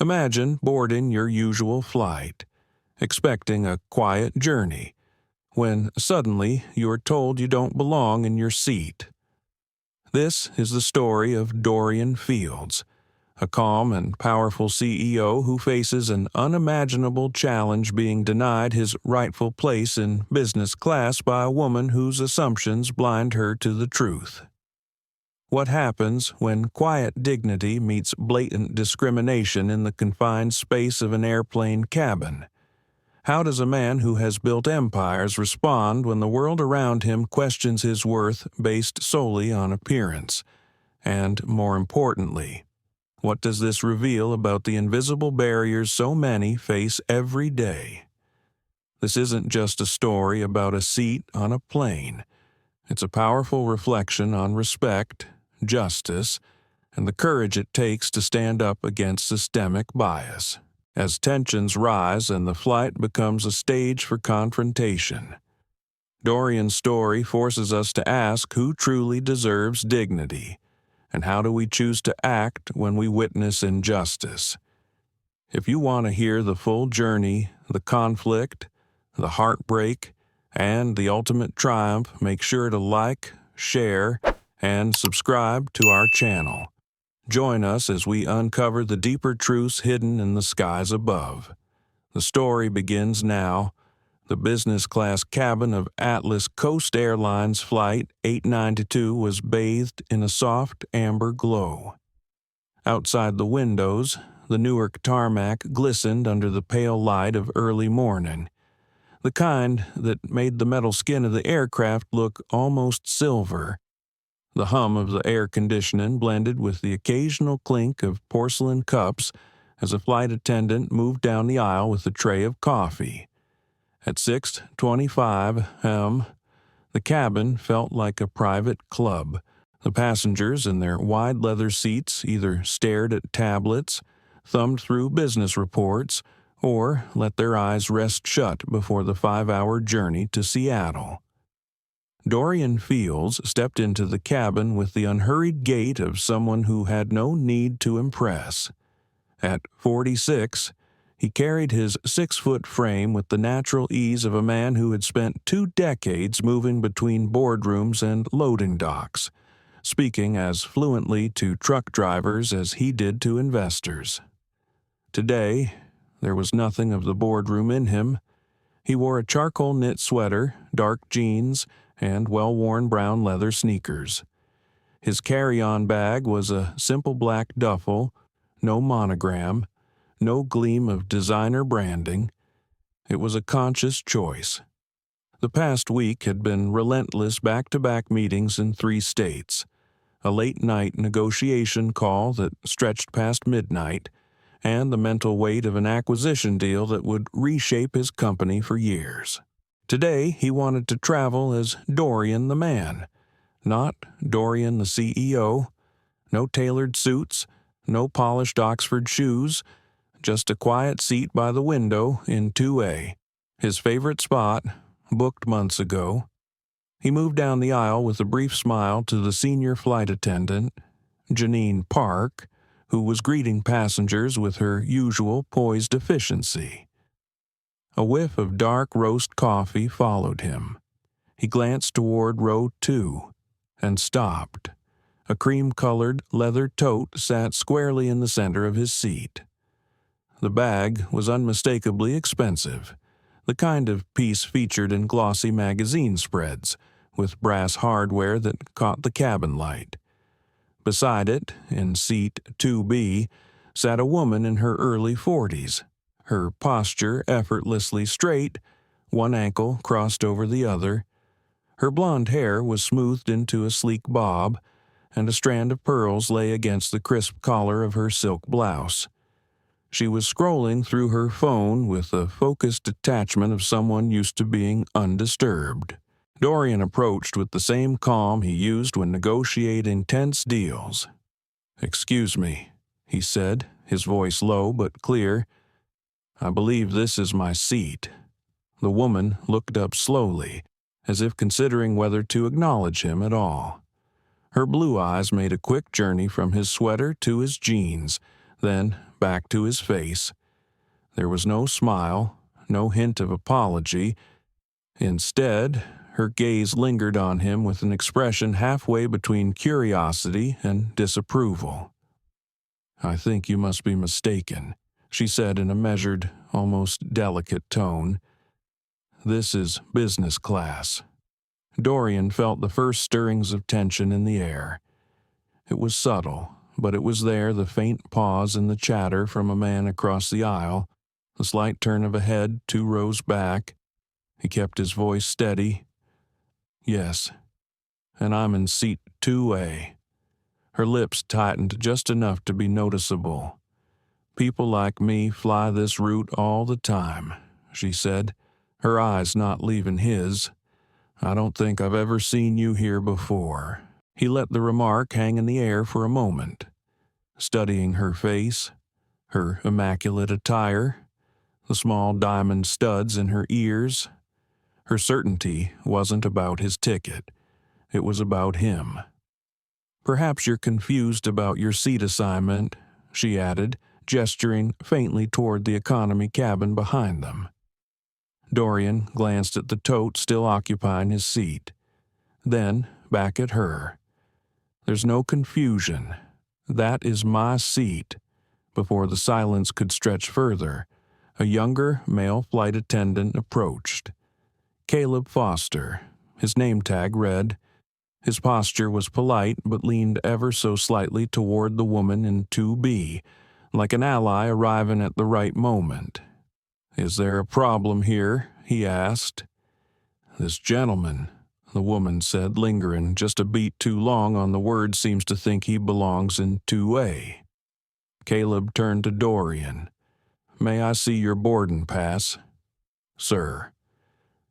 Imagine boarding your usual flight, expecting a quiet journey, when suddenly you are told you don't belong in your seat. This is the story of Dorian Fields, a calm and powerful CEO who faces an unimaginable challenge being denied his rightful place in business class by a woman whose assumptions blind her to the truth. What happens when quiet dignity meets blatant discrimination in the confined space of an airplane cabin? How does a man who has built empires respond when the world around him questions his worth based solely on appearance? And, more importantly, what does this reveal about the invisible barriers so many face every day? This isn't just a story about a seat on a plane. It's a powerful reflection on respect, justice, and the courage it takes to stand up against systemic bias, as tensions rise and the flight becomes a stage for confrontation. Dorian's story forces us to ask who truly deserves dignity, and how do we choose to act when we witness injustice? If you want to hear the full journey, the conflict, the heartbreak, and the ultimate triumph, make sure to like, share, and subscribe to our channel. Join us as we uncover the deeper truths hidden in the skies above. The story begins now. The business class cabin of Atlas Coast Airlines Flight 892 was bathed in a soft amber glow. Outside the windows, the Newark tarmac glistened under the pale light of early morning, the kind that made the metal skin of the aircraft look almost silver. The hum of the air conditioning blended with the occasional clink of porcelain cups as a flight attendant moved down the aisle with a tray of coffee. At 6:25 m., the cabin felt like a private club. The passengers in their wide leather seats either stared at tablets, thumbed through business reports, or let their eyes rest shut before the 5-hour journey to Seattle. Dorian Fields stepped into the cabin with the unhurried gait of someone who had no need to impress. At 46, he carried his 6-foot frame with the natural ease of a man who had spent 2 decades moving between boardrooms and loading docks, speaking as fluently to truck drivers as he did to investors. Today, there was nothing of the boardroom in him. He wore a charcoal knit sweater, dark jeans, and well-worn brown leather sneakers. His carry-on bag was a simple black duffel, no monogram, no gleam of designer branding. It was a conscious choice. The past week had been relentless back-to-back meetings in 3 states, a late-night negotiation call that stretched past midnight, and the mental weight of an acquisition deal that would reshape his company for years. Today, he wanted to travel as Dorian the man, not Dorian the CEO. No tailored suits, no polished Oxford shoes, just a quiet seat by the window in 2A, his favorite spot, booked months ago. He moved down the aisle with a brief smile to the senior flight attendant, Janine Park, who was greeting passengers with her usual poised efficiency. A whiff of dark roast coffee followed him. He glanced toward row 2 and stopped. A cream-colored leather tote sat squarely in the center of his seat. The bag was unmistakably expensive, the kind of piece featured in glossy magazine spreads, with brass hardware that caught the cabin light. Beside it, in seat 2B, sat a woman in her early 40s, her posture effortlessly straight, one ankle crossed over the other. Her blonde hair was smoothed into a sleek bob, and a strand of pearls lay against the crisp collar of her silk blouse. She was scrolling through her phone with the focused detachment of someone used to being undisturbed. Dorian approached with the same calm he used when negotiating tense deals. "Excuse me," he said, his voice low but clear. "I believe this is my seat." The woman looked up slowly, as if considering whether to acknowledge him at all. Her blue eyes made a quick journey from his sweater to his jeans, then back to his face. There was no smile, no hint of apology. Instead, her gaze lingered on him with an expression halfway between curiosity and disapproval. "I think you must be mistaken," she said in a measured, almost delicate tone. "This is business class." Dorian felt the first stirrings of tension in the air. It was subtle, but it was there, the faint pause in the chatter from a man across the aisle, the slight turn of a head 2 rows back. He kept his voice steady. "Yes, and I'm in seat 2A. Her lips tightened just enough to be noticeable. "People like me fly this route all the time," she said, her eyes not leaving his. "I don't think I've ever seen you here before." He let the remark hang in the air for a moment, studying her face, her immaculate attire, the small diamond studs in her ears. Her certainty wasn't about his ticket. It was about him. "Perhaps you're confused about your seat assignment," she added, gesturing faintly toward the economy cabin behind them. Dorian glanced at the tote still occupying his seat, then back at her. "There's no confusion. That is my seat." Before the silence could stretch further, a younger male flight attendant approached. Caleb Foster, his name tag read. His posture was polite but leaned ever so slightly toward the woman in 2B, like an ally arriving at the right moment. "Is there a problem here?" he asked. "This gentleman," the woman said, lingering just a beat too long on the word, "seems to think he belongs in 2A. Caleb turned to Dorian. "May I see your boarding pass?" "Sir."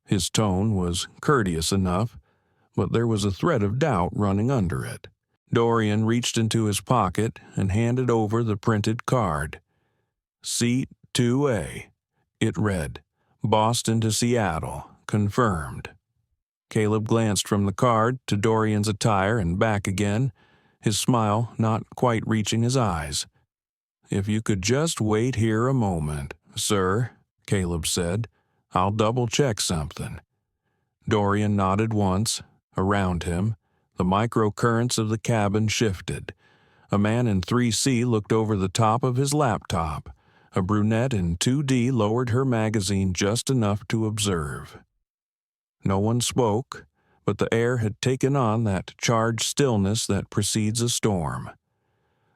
His tone was courteous enough, but there was a thread of doubt running under it. Dorian reached into his pocket and handed over the printed card. "Seat 2A. It read, "Boston to Seattle. Confirmed." Caleb glanced from the card to Dorian's attire and back again, his smile not quite reaching his eyes. "If you could just wait here a moment, sir," Caleb said. "I'll double-check something." Dorian nodded once. Around him, the microcurrents of the cabin shifted. A man in 3C looked over the top of his laptop. A brunette in 2D lowered her magazine just enough to observe. No one spoke, but the air had taken on that charged stillness that precedes a storm.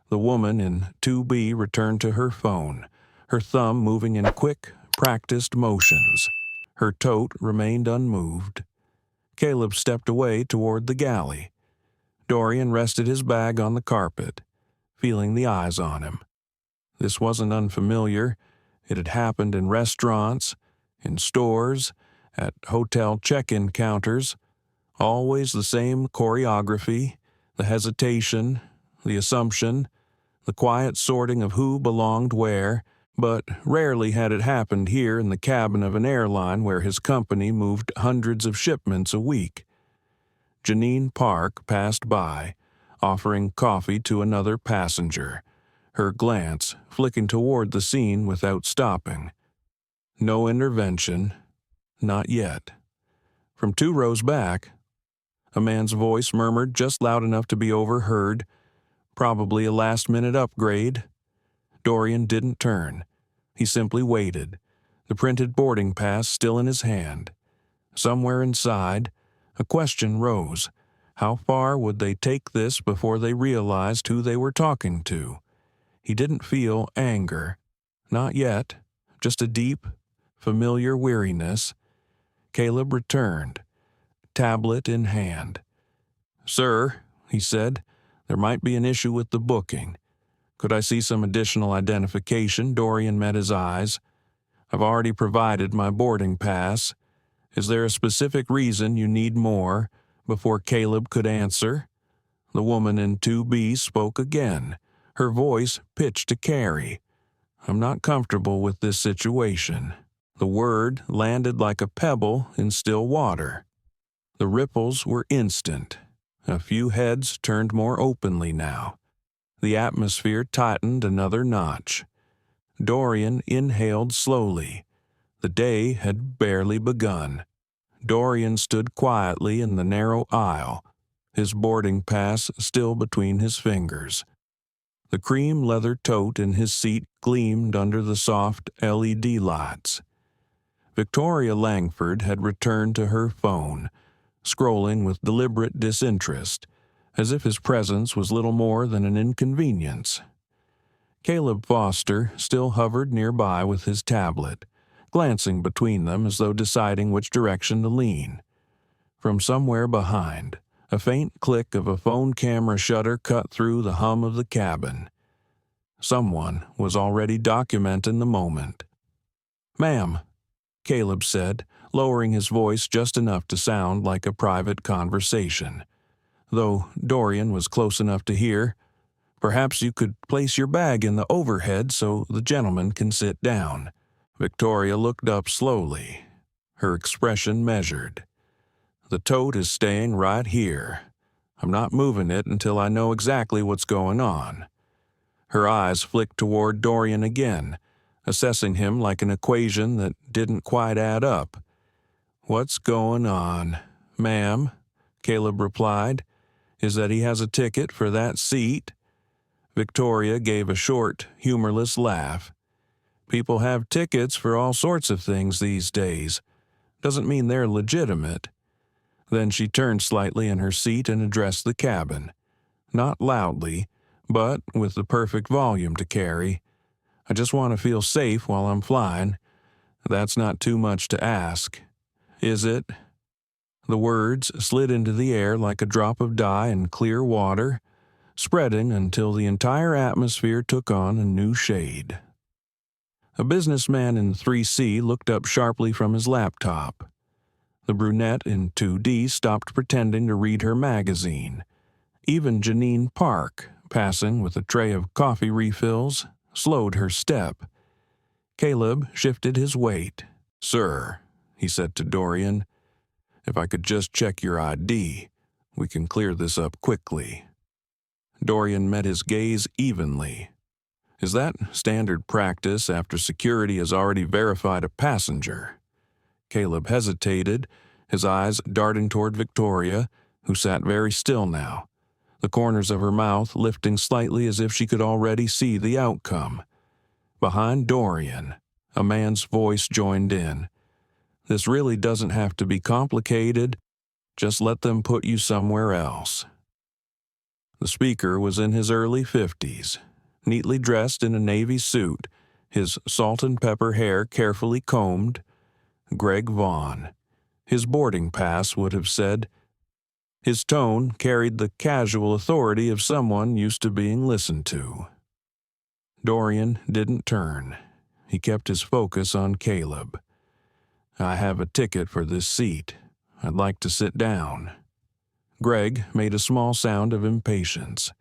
The woman in 2B returned to her phone, her thumb moving in quick, practiced motions. Her tote remained unmoved. Caleb stepped away toward the galley. Dorian rested his bag on the carpet, feeling the eyes on him. This wasn't unfamiliar. It had happened in restaurants, in stores, at hotel check-in counters. Always the same choreography, the hesitation, the assumption, the quiet sorting of who belonged where, but rarely had it happened here in the cabin of an airline where his company moved hundreds of shipments a week. Janine Park passed by, offering coffee to another passenger, her glance flicking toward the scene without stopping. No intervention, not yet. From 2 rows back, a man's voice murmured just loud enough to be overheard, "Probably a last-minute upgrade." Dorian didn't turn. He simply waited, the printed boarding pass still in his hand. Somewhere inside, a question rose. How far would they take this before they realized who they were talking to? He didn't feel anger. Not yet. Just a deep, familiar weariness. Caleb returned, tablet in hand. "Sir," he said, "there might be an issue with the booking. Could I see some additional identification?" Dorian met his eyes. "I've already provided my boarding pass. Is there a specific reason you need more?" Before Caleb could answer, the woman in 2B spoke again, her voice pitched to carry. "I'm not comfortable with this situation." The word landed like a pebble in still water. The ripples were instant. A few heads turned more openly now. The atmosphere tightened another notch. Dorian inhaled slowly. The day had barely begun. Dorian stood quietly in the narrow aisle, his boarding pass still between his fingers. The cream leather tote in his seat gleamed under the soft LED lights. Victoria Langford had returned to her phone, scrolling with deliberate disinterest, as if his presence was little more than an inconvenience. Caleb Foster still hovered nearby with his tablet, glancing between them as though deciding which direction to lean. From somewhere behind, a faint click of a phone camera shutter cut through the hum of the cabin. Someone was already documenting the moment. "Ma'am," Caleb said, lowering his voice just enough to sound like a private conversation. Though Dorian was close enough to hear, "Perhaps you could place your bag in the overhead so the gentleman can sit down." Victoria looked up slowly, her expression measured. "The tote is staying right here. I'm not moving it until I know exactly what's going on." Her eyes flicked toward Dorian again, assessing him like an equation that didn't quite add up. "What's going on, ma'am?" Caleb replied. "Is that he has a ticket for that seat?" Victoria gave a short, humorless laugh. "People have tickets for all sorts of things these days. Doesn't mean they're legitimate." Then she turned slightly in her seat and addressed the cabin. Not loudly, but with the perfect volume to carry. "I just want to feel safe while I'm flying. That's not too much to ask. Is it?" The words slid into the air like a drop of dye in clear water, spreading until the entire atmosphere took on a new shade. A businessman in 3C looked up sharply from his laptop. The brunette in 2D stopped pretending to read her magazine. Even Janine Park, passing with a tray of coffee refills, slowed her step. Caleb shifted his weight. "Sir," he said to Dorian, "if I could just check your ID, we can clear this up quickly." Dorian met his gaze evenly. "Is that standard practice after security has already verified a passenger?" Caleb hesitated, his eyes darting toward Victoria, who sat very still now, the corners of her mouth lifting slightly as if she could already see the outcome. Behind Dorian, a man's voice joined in. "This really doesn't have to be complicated. Just let them put you somewhere else." The speaker was in his early 50s, neatly dressed in a navy suit, his salt and pepper hair carefully combed. Greg Vaughn. His boarding pass would have said. His tone carried the casual authority of someone used to being listened to. Dorian didn't turn. He kept his focus on Caleb. "I have a ticket for this seat. I'd like to sit down." Greg made a small sound of impatience.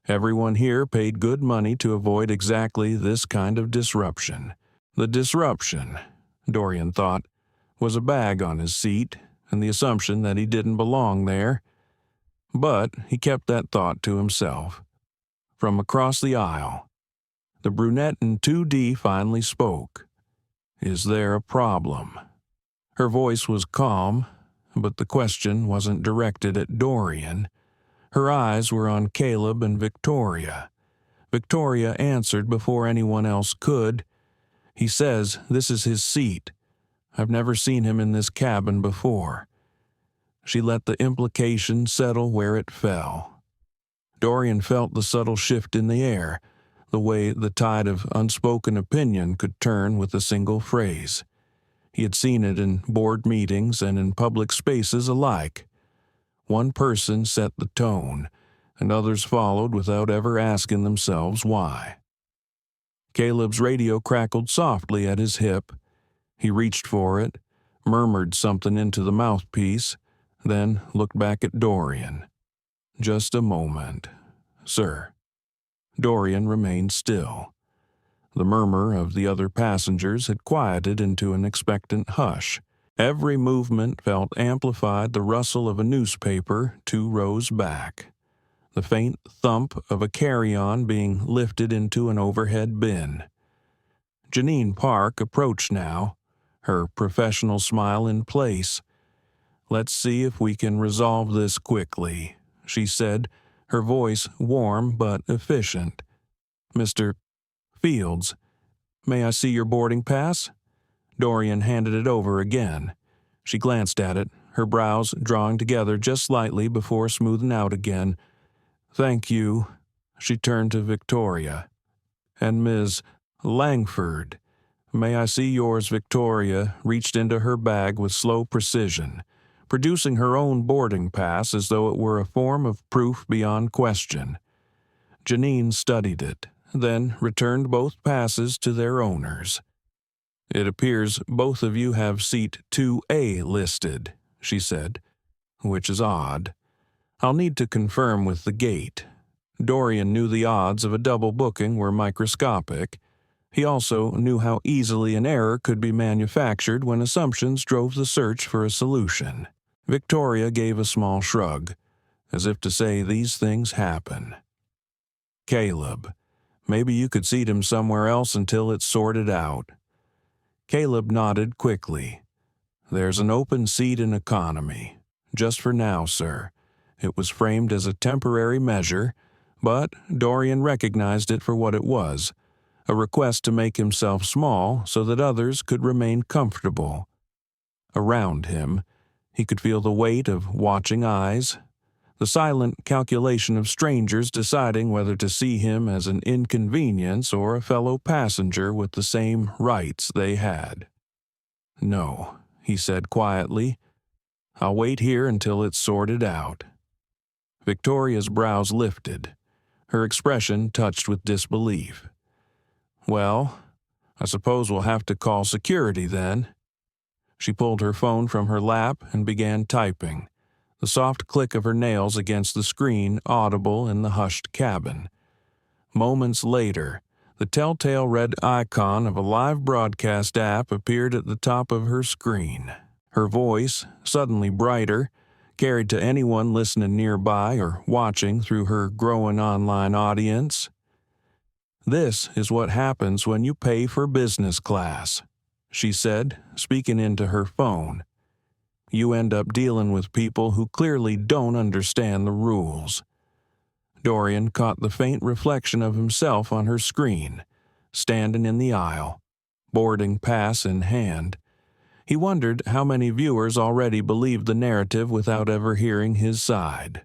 Everyone here paid good money to avoid exactly this kind of disruption. The disruption, Dorian thought, was a bag on his seat and the assumption that he didn't belong there. But he kept that thought to himself. From across the aisle, the brunette in 2D finally spoke. "Is there a problem?" Her voice was calm, but the question wasn't directed at Dorian. Her eyes were on Caleb and Victoria. Victoria answered before anyone else could. "He says this is his seat. I've never seen him in this cabin before." She let the implication settle where it fell. Dorian felt the subtle shift in the air, the way the tide of unspoken opinion could turn with a single phrase. He had seen it in board meetings and in public spaces alike. One person set the tone, and others followed without ever asking themselves why. Caleb's radio crackled softly at his hip. He reached for it, murmured something into the mouthpiece, then looked back at Dorian. "Just a moment, sir." Dorian remained still. The murmur of the other passengers had quieted into an expectant hush. Every movement felt amplified the rustle of a newspaper 2 rows back, the faint thump of a carry-on being lifted into an overhead bin. Janine Park approached now, her professional smile in place. "Let's see if we can resolve this quickly," she said, her voice warm but efficient. "Mr. Fields, may I see your boarding pass?" Dorian handed it over again. She glanced at it, her brows drawing together just slightly before smoothing out again. "Thank you." She turned to Victoria. "And Ms. Langford, may I see yours?" Victoria reached into her bag with slow precision, producing her own boarding pass as though it were a form of proof beyond question. Janine studied it, then returned both passes to their owners. "It appears both of you have seat 2A listed," she said, "which is odd. I'll need to confirm with the gate." Dorian knew the odds of a double booking were microscopic. He also knew how easily an error could be manufactured when assumptions drove the search for a solution. Victoria gave a small shrug, as if to say these things happen. "Caleb, maybe you could seat him somewhere else until it's sorted out." Caleb nodded quickly. "There's an open seat in economy. Just for now, sir." It was framed as a temporary measure, but Dorian recognized it for what it was, a request to make himself small so that others could remain comfortable. Around him, he could feel the weight of watching eyes, the silent calculation of strangers deciding whether to see him as an inconvenience or a fellow passenger with the same rights they had. "No," he said quietly. "I'll wait here until it's sorted out." Victoria's brows lifted, her expression touched with disbelief. "Well, I suppose we'll have to call security then." She pulled her phone from her lap and began typing, the soft click of her nails against the screen audible in the hushed cabin. Moments later, the telltale red icon of a live broadcast app appeared at the top of her screen. Her voice, suddenly brighter, carried to anyone listening nearby or watching through her growing online audience. "This is what happens when you pay for business class," she said, speaking into her phone. "You end up dealing with people who clearly don't understand the rules." Dorian caught the faint reflection of himself on her screen, standing in the aisle, boarding pass in hand. He wondered how many viewers already believed the narrative without ever hearing his side.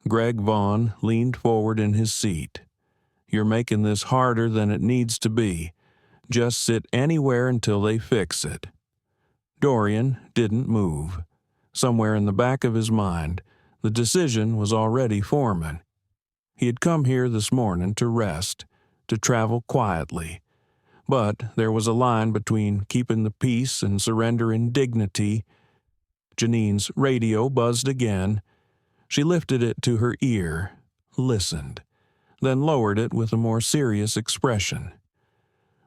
Greg Vaughn leaned forward in his seat. "You're making this harder than it needs to be. Just sit anywhere until they fix it." Dorian didn't move. Somewhere in the back of his mind, the decision was already forming. He had come here this morning to rest, to travel quietly. But there was a line between keeping the peace and surrendering dignity. Janine's radio buzzed again. She lifted it to her ear, listened, then lowered it with a more serious expression.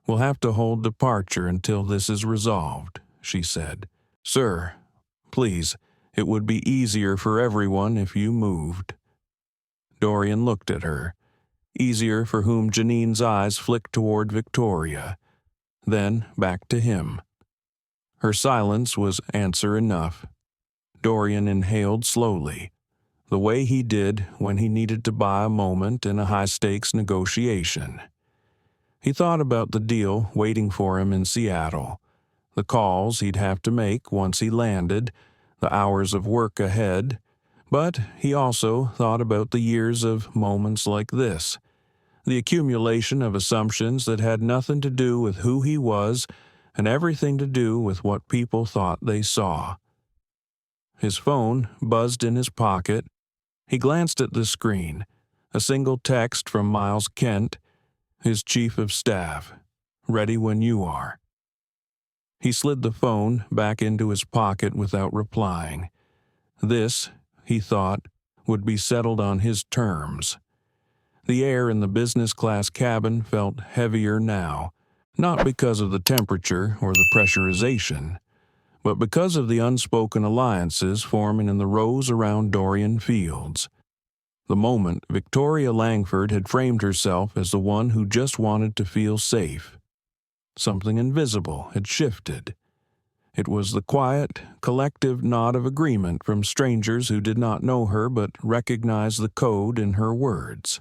"We'll have to hold departure until this is resolved," she said. "Sir, please, it would be easier for everyone if you moved." Dorian looked at her. Easier for whom Janine's eyes flicked toward Victoria, then back to him. Her silence was answer enough. Dorian inhaled slowly, the way he did when he needed to buy a moment in a high-stakes negotiation. He thought about the deal waiting for him in Seattle, the calls he'd have to make once he landed, the hours of work ahead, but he also thought about the years of moments like this, the accumulation of assumptions that had nothing to do with who he was and everything to do with what people thought they saw. His phone buzzed in his pocket. He glanced at the screen, a single text from Miles Kent, his chief of staff, "Ready when you are." He slid the phone back into his pocket without replying. This, he thought, would be settled on his terms. The air in the business class cabin felt heavier now, not because of the temperature or the pressurization, but because of the unspoken alliances forming in the rows around Dorian Fields. The moment Victoria Langford had framed herself as the one who just wanted to feel safe. Something invisible had shifted. It was the quiet, collective nod of agreement from strangers who did not know her but recognized the code in her words.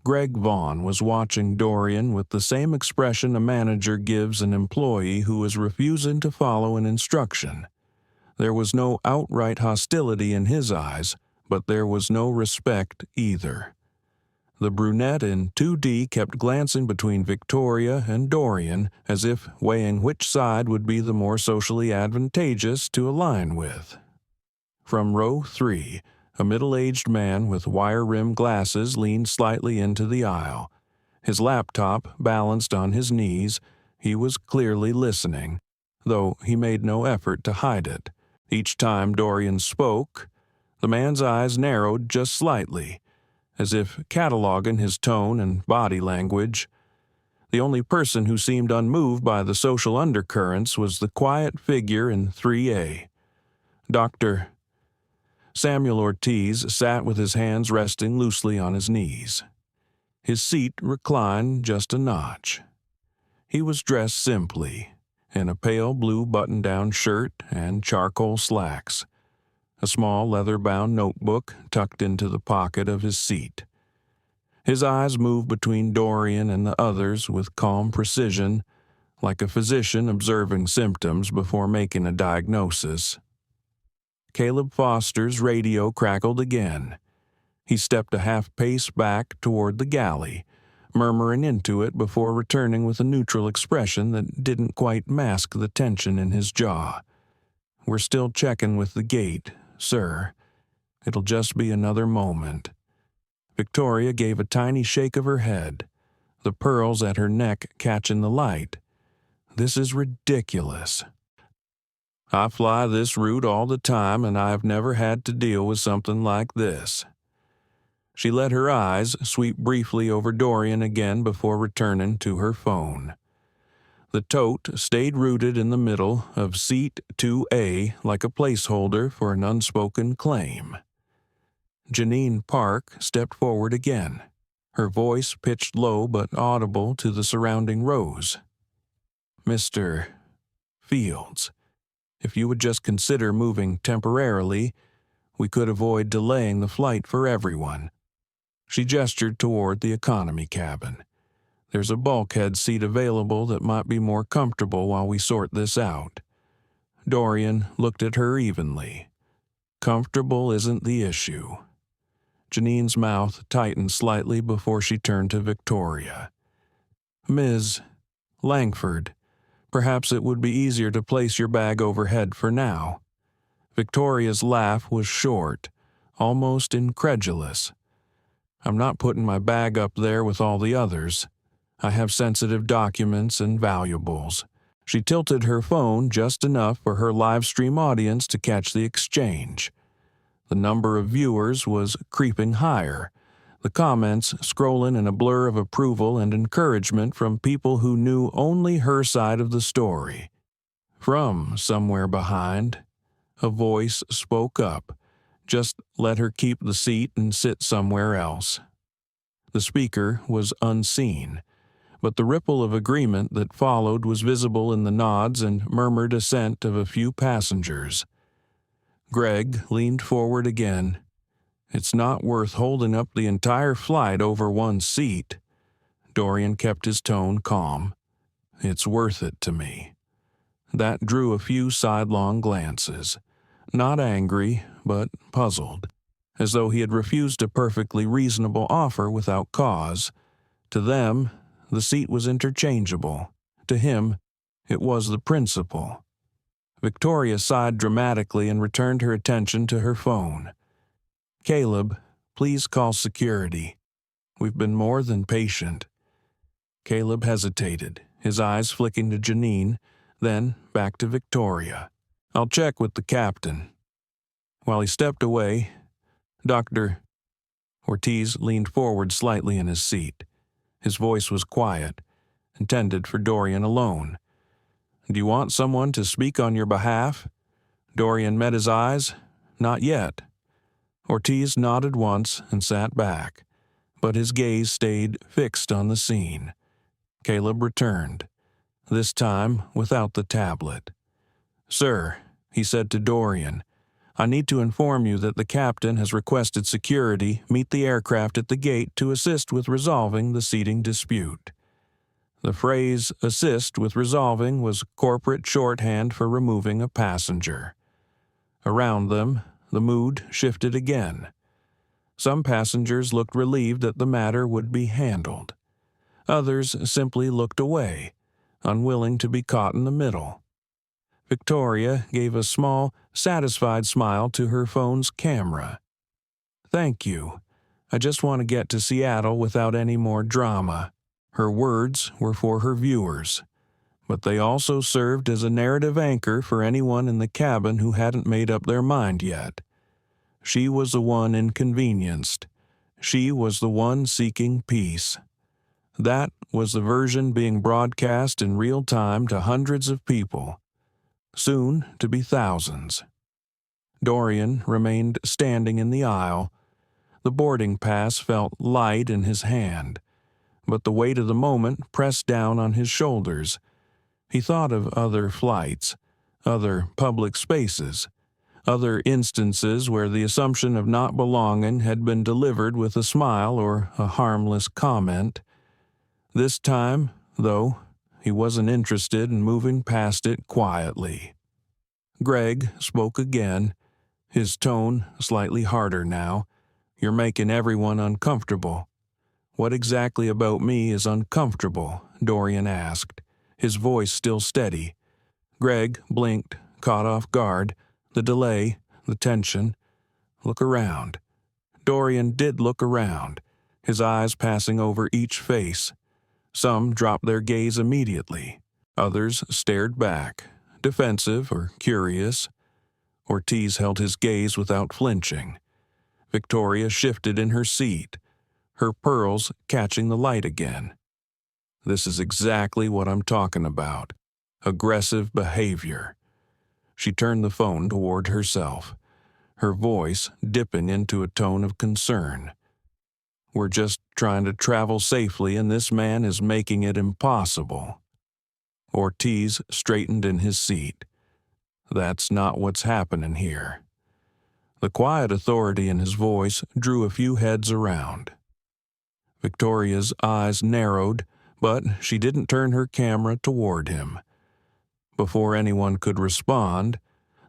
Greg Vaughn was watching Dorian with the same expression a manager gives an employee who is refusing to follow an instruction. There was no outright hostility in his eyes, but there was no respect either. The brunette in 2D kept glancing between Victoria and Dorian as if weighing which side would be the more socially advantageous to align with. From row 3, a middle-aged man with wire-rimmed glasses leaned slightly into the aisle. His laptop balanced on his knees, he was clearly listening, though he made no effort to hide it. Each time Dorian spoke, the man's eyes narrowed just slightly, as if cataloging his tone and body language. The only person who seemed unmoved by the social undercurrents was the quiet figure in 3A. Dr. Samuel Ortiz sat with his hands resting loosely on his knees. His seat reclined just a notch. He was dressed simply, in a pale blue button-down shirt and charcoal slacks, a small leather-bound notebook tucked into the pocket of his seat. His eyes moved between Dorian and the others with calm precision, like a physician observing symptoms before making a diagnosis. Caleb Foster's radio crackled again. He stepped a half-pace back toward the galley, murmuring into it before returning with a neutral expression that didn't quite mask the tension in his jaw. "We're still checking with the gate, sir. It'll just be another moment." Victoria gave a tiny shake of her head, the pearls at her neck catching the light. "This is ridiculous. I fly this route all the time, and I've never had to deal with something like this." She let her eyes sweep briefly over Dorian again before returning to her phone. The tote stayed rooted in the middle of seat 2A like a placeholder for an unspoken claim. Janine Park stepped forward again, her voice pitched low but audible to the surrounding rows. "Mr. Fields, if you would just consider moving temporarily, we could avoid delaying the flight for everyone." She gestured toward the economy cabin. "There's a bulkhead seat available that might be more comfortable while we sort this out." Dorian looked at her evenly. Comfortable isn't the issue. Janine's mouth tightened slightly before she turned to Victoria. "Ms. Langford, perhaps it would be easier to place your bag overhead for now." Victoria's laugh was short, almost incredulous. "I'm not putting my bag up there with all the others. I have sensitive documents and valuables." She tilted her phone just enough for her live stream audience to catch the exchange. The number of viewers was creeping higher, the comments scrolling in a blur of approval and encouragement from people who knew only her side of the story. From somewhere behind, a voice spoke up. Just let her keep the seat and sit somewhere else. The speaker was unseen, but the ripple of agreement that followed was visible in the nods and murmured assent of a few passengers. Greg leaned forward again. "It's not worth holding up the entire flight over one seat." Dorian kept his tone calm. "It's worth it to me." That drew a few sidelong glances. Not angry, but puzzled, as though he had refused a perfectly reasonable offer without cause. To them, the seat was interchangeable. To him, it was the principle. Victoria sighed dramatically and returned her attention to her phone. "Caleb, please call security. We've been more than patient." Caleb hesitated, his eyes flicking to Janine, then back to Victoria. "I'll check with the captain." While he stepped away, Dr. Ortiz leaned forward slightly in his seat. His voice was quiet, intended for Dorian alone. "Do you want someone to speak on your behalf?" Dorian met his eyes. "Not yet." Ortiz nodded once and sat back, but his gaze stayed fixed on the scene. Caleb returned. this time without the tablet. "Sir," he said to Dorian, "I need to inform you that the captain has requested security meet the aircraft at the gate to assist with resolving the seating dispute." The phrase "assist with resolving" was corporate shorthand for removing a passenger. Around them, the mood shifted again. Some passengers looked relieved that the matter would be handled. Others simply looked away, unwilling to be caught in the middle. Victoria gave a small, satisfied smile to her phone's camera. "Thank you. I just want to get to Seattle without any more drama." Her words were for her viewers, but they also served as a narrative anchor for anyone in the cabin who hadn't made up their mind yet. She was the one inconvenienced. She was the one seeking peace. That was the version being broadcast in real time to hundreds of people, soon to be thousands. Dorian remained standing in the aisle. The boarding pass felt light in his hand, but the weight of the moment pressed down on his shoulders. He thought of other flights, other public spaces, other instances where the assumption of not belonging had been delivered with a smile or a harmless comment. This time, though, he wasn't interested in moving past it quietly. Greg spoke again, his tone slightly harder now. "You're making everyone uncomfortable." "What exactly about me is uncomfortable?" Dorian asked, his voice still steady. Greg blinked, caught off guard. The delay, the tension. "Look around." Dorian did look around, his eyes passing over each face. Some dropped their gaze immediately. Others stared back, defensive or curious. Ortiz held his gaze without flinching. Victoria shifted in her seat, her pearls catching the light again. "This is exactly what I'm talking about. Aggressive behavior." She turned the phone toward herself, her voice dipping into a tone of concern. "We're just trying to travel safely, and this man is making it impossible." Ortiz straightened in his seat. "That's not what's happening here." The quiet authority in his voice drew a few heads around. Victoria's eyes narrowed, but she didn't turn her camera toward him. Before anyone could respond,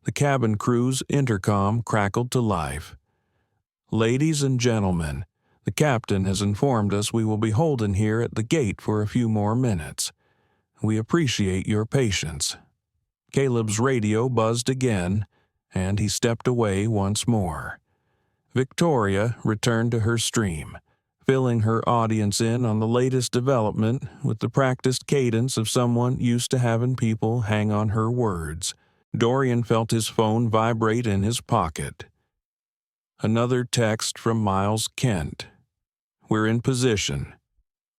the cabin crew's intercom crackled to life. "Ladies and gentlemen, the captain has informed us we will be holding here at the gate for a few more minutes. We appreciate your patience." Caleb's radio buzzed again, and he stepped away once more. Victoria returned to her stream, filling her audience in on the latest development with the practiced cadence of someone used to having people hang on her words. Dorian felt his phone vibrate in his pocket. Another text from Miles Kent. "We're in position."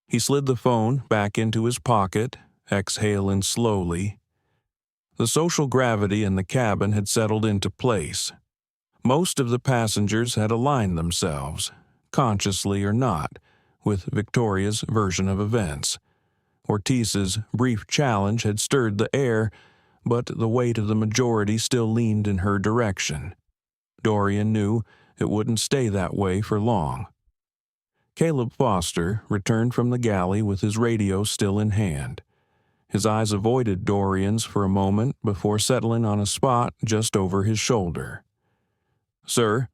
He slid the phone back into his pocket, exhaling slowly. The social gravity in the cabin had settled into place. Most of the passengers had aligned themselves, consciously or not, with Victoria's version of events. Ortiz's brief challenge had stirred the air, but the weight of the majority still leaned in her direction. Dorian knew it wouldn't stay that way for long. Caleb Foster returned from the galley with his radio still in hand. His eyes avoided Dorian's for a moment before settling on a spot just over his shoulder. "Sir,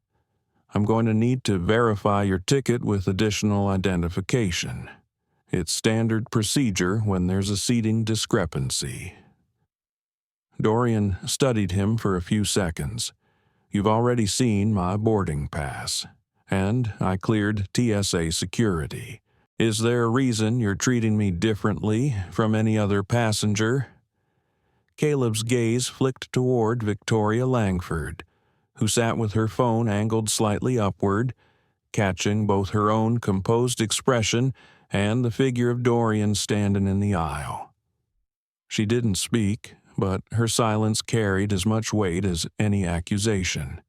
I'm going to need to verify your ticket with additional identification. It's standard procedure when there's a seating discrepancy." Dorian studied him for a few seconds. "You've already seen my boarding pass, and I cleared TSA security. Is there a reason you're treating me differently from any other passenger?" Caleb's gaze flicked toward Victoria Langford, who sat with her phone angled slightly upward, catching both her own composed expression and the figure of Dorian standing in the aisle. She didn't speak, but her silence carried as much weight as any accusation.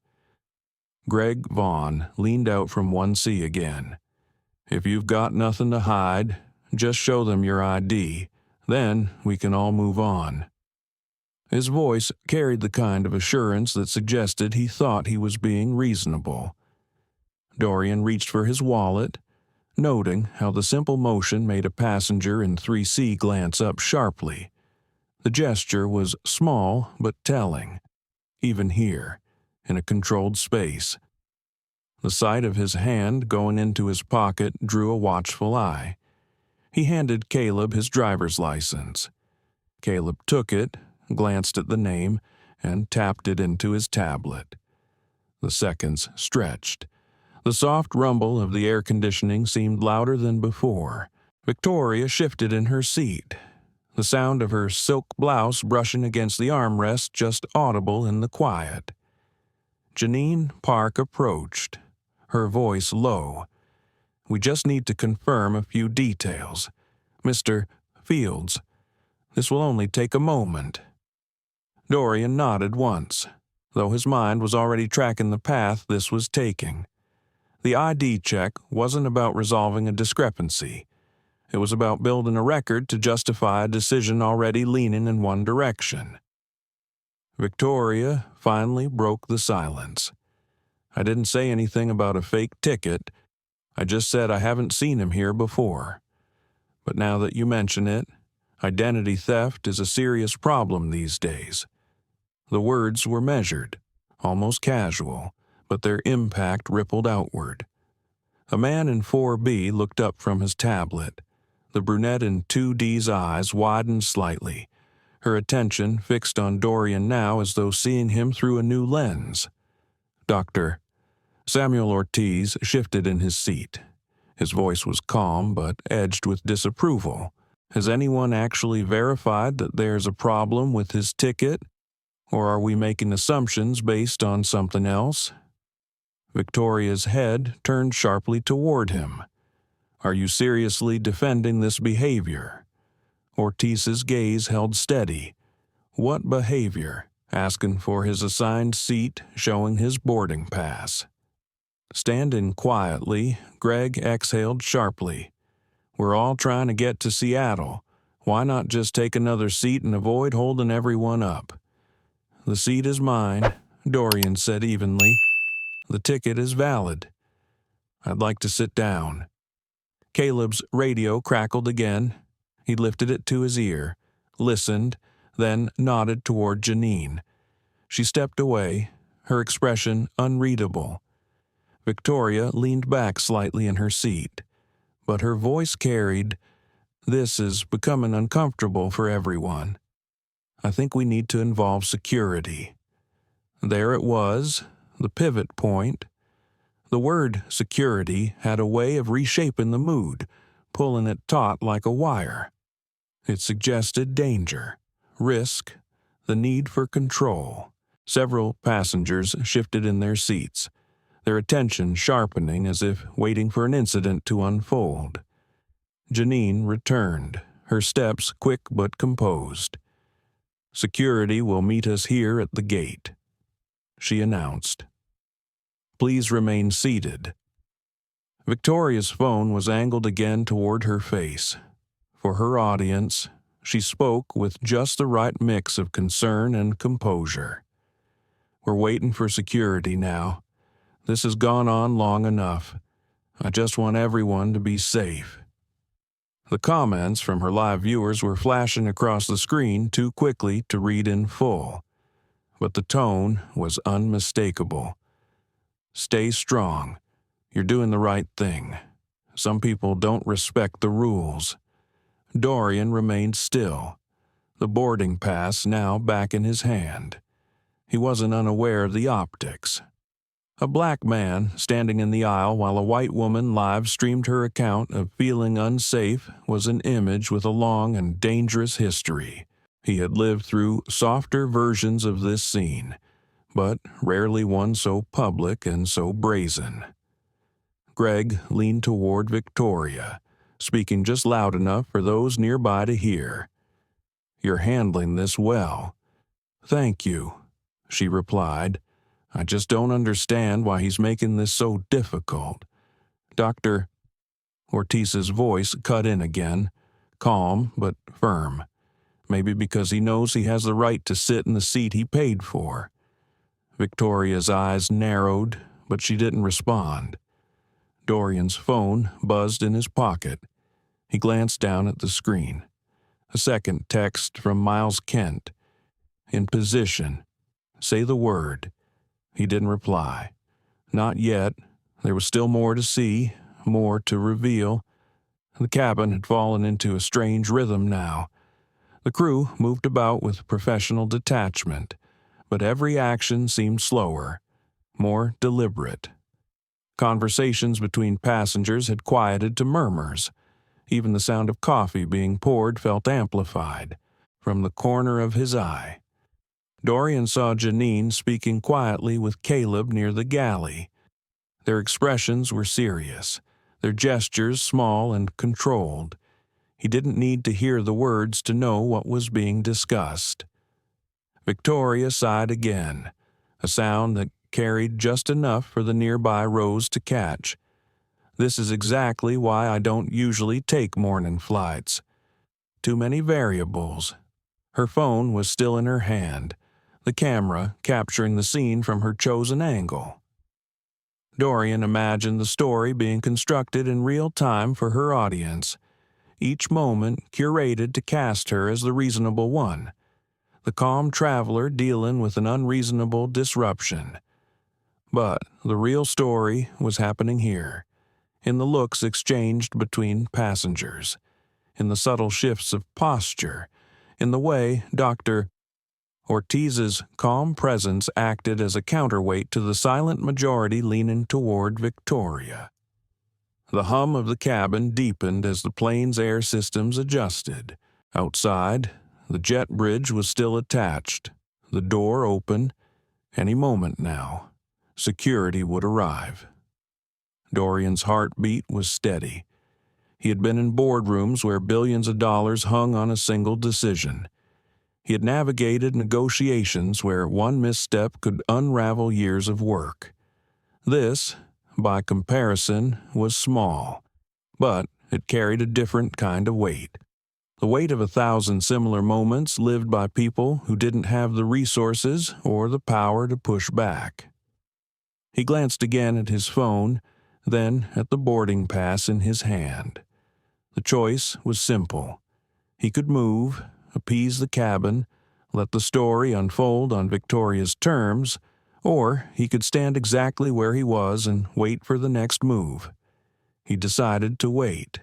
Greg Vaughn leaned out from 1C again. "If you've got nothing to hide, just show them your ID. Then we can all move on." His voice carried the kind of assurance that suggested he thought he was being reasonable. Dorian reached for his wallet, noting how the simple motion made a passenger in 3C glance up sharply. The gesture was small but telling, even here, in a controlled space. The sight of his hand going into his pocket drew a watchful eye. He handed Caleb his driver's license. Caleb took it, glanced at the name, and tapped it into his tablet. The seconds stretched. The soft rumble of the air conditioning seemed louder than before. Victoria shifted in her seat, the sound of her silk blouse brushing against the armrest just audible in the quiet. Janine Park approached, her voice low. "We just need to confirm a few details. Mr. Fields, this will only take a moment." Dorian nodded once, though his mind was already tracking the path this was taking. The ID check wasn't about resolving a discrepancy. It was about building a record to justify a decision already leaning in one direction. Victoria finally broke the silence. "I didn't say anything about a fake ticket. I just said I haven't seen him here before. But now that you mention it, identity theft is a serious problem these days." The words were measured, almost casual, but their impact rippled outward. A man in 4B looked up from his tablet. The brunette in 2D's eyes widened slightly, her attention fixed on Dorian now as though seeing him through a new lens. "Dr." Samuel Ortiz shifted in his seat. His voice was calm but edged with disapproval. "Has anyone actually verified that there's a problem with his ticket? Or are we making assumptions based on something else?" Victoria's head turned sharply toward him. "Are you seriously defending this behavior?" Ortiz's gaze held steady. "What behavior?" Asking for his assigned seat, showing his boarding pass. Standing quietly, Greg exhaled sharply. "We're all trying to get to Seattle. Why not just take another seat and avoid holding everyone up?" "The seat is mine," Dorian said evenly. "The ticket is valid. I'd like to sit down." Caleb's radio crackled again. He lifted it to his ear, listened, then nodded toward Janine. She stepped away, her expression unreadable. Victoria leaned back slightly in her seat, but her voice carried, "This is becoming uncomfortable for everyone. I think we need to involve security." There it was, the pivot point. The word security had a way of reshaping the mood, pulling it taut like a wire. It suggested danger, risk, the need for control. Several passengers shifted in their seats, their attention sharpening as if waiting for an incident to unfold. Janine returned, her steps quick but composed. "Security will meet us here at the gate," she announced. "Please remain seated." Victoria's phone was angled again toward her face. For her audience, she spoke with just the right mix of concern and composure. "We're waiting for security now. This has gone on long enough. I just want everyone to be safe." The comments from her live viewers were flashing across the screen too quickly to read in full, but the tone was unmistakable. "Stay strong. You're doing the right thing. Some people don't respect the rules." Dorian remained still, the boarding pass now back in his hand. He wasn't unaware of the optics. A black man standing in the aisle while a white woman live-streamed her account of feeling unsafe was an image with a long and dangerous history. He had lived through softer versions of this scene, but rarely one so public and so brazen. Greg leaned toward Victoria, speaking just loud enough for those nearby to hear. "You're handling this well." "Thank you," she replied. "I just don't understand why he's making this so difficult. Dr." Ortiz's voice cut in again, calm but firm, maybe because he knows he has the right to sit in the seat he paid for. Victoria's eyes narrowed, but she didn't respond. Dorian's phone buzzed in his pocket. He glanced down at the screen. A second text from Miles Kent. In position. Say the word. He didn't reply. Not yet. There was still more to see, more to reveal. The cabin had fallen into a strange rhythm now. The crew moved about with professional detachment, but every action seemed slower, more deliberate. Conversations between passengers had quieted to murmurs. Even the sound of coffee being poured felt amplified. From the corner of his eye, Dorian saw Janine speaking quietly with Caleb near the galley. Their expressions were serious, their gestures small and controlled. He didn't need to hear the words to know what was being discussed. Victoria sighed again, a sound that carried just enough for the nearby Rose to catch. This is exactly why I don't usually take morning flights. Too many variables. Her phone was still in her hand, the camera capturing the scene from her chosen angle. Dorian imagined the story being constructed in real time for her audience, each moment curated to cast her as the reasonable one, the calm traveler dealing with an unreasonable disruption. But the real story was happening here, in the looks exchanged between passengers, in the subtle shifts of posture, in the way Dr. Ortiz's calm presence acted as a counterweight to the silent majority leaning toward Victoria. The hum of the cabin deepened as the plane's air systems adjusted. Outside, the jet bridge was still attached, the door open. Any moment now, security would arrive. Dorian's heartbeat was steady. He had been in boardrooms where billions of dollars hung on a single decision. He had navigated negotiations where one misstep could unravel years of work. This, by comparison, was small, but it carried a different kind of weight. The weight of 1,000 similar moments lived by people who didn't have the resources or the power to push back. He glanced again at his phone, then at the boarding pass in his hand. The choice was simple. He could move, appease the cabin, let the story unfold on Victoria's terms, or he could stand exactly where he was and wait for the next move. He decided to wait.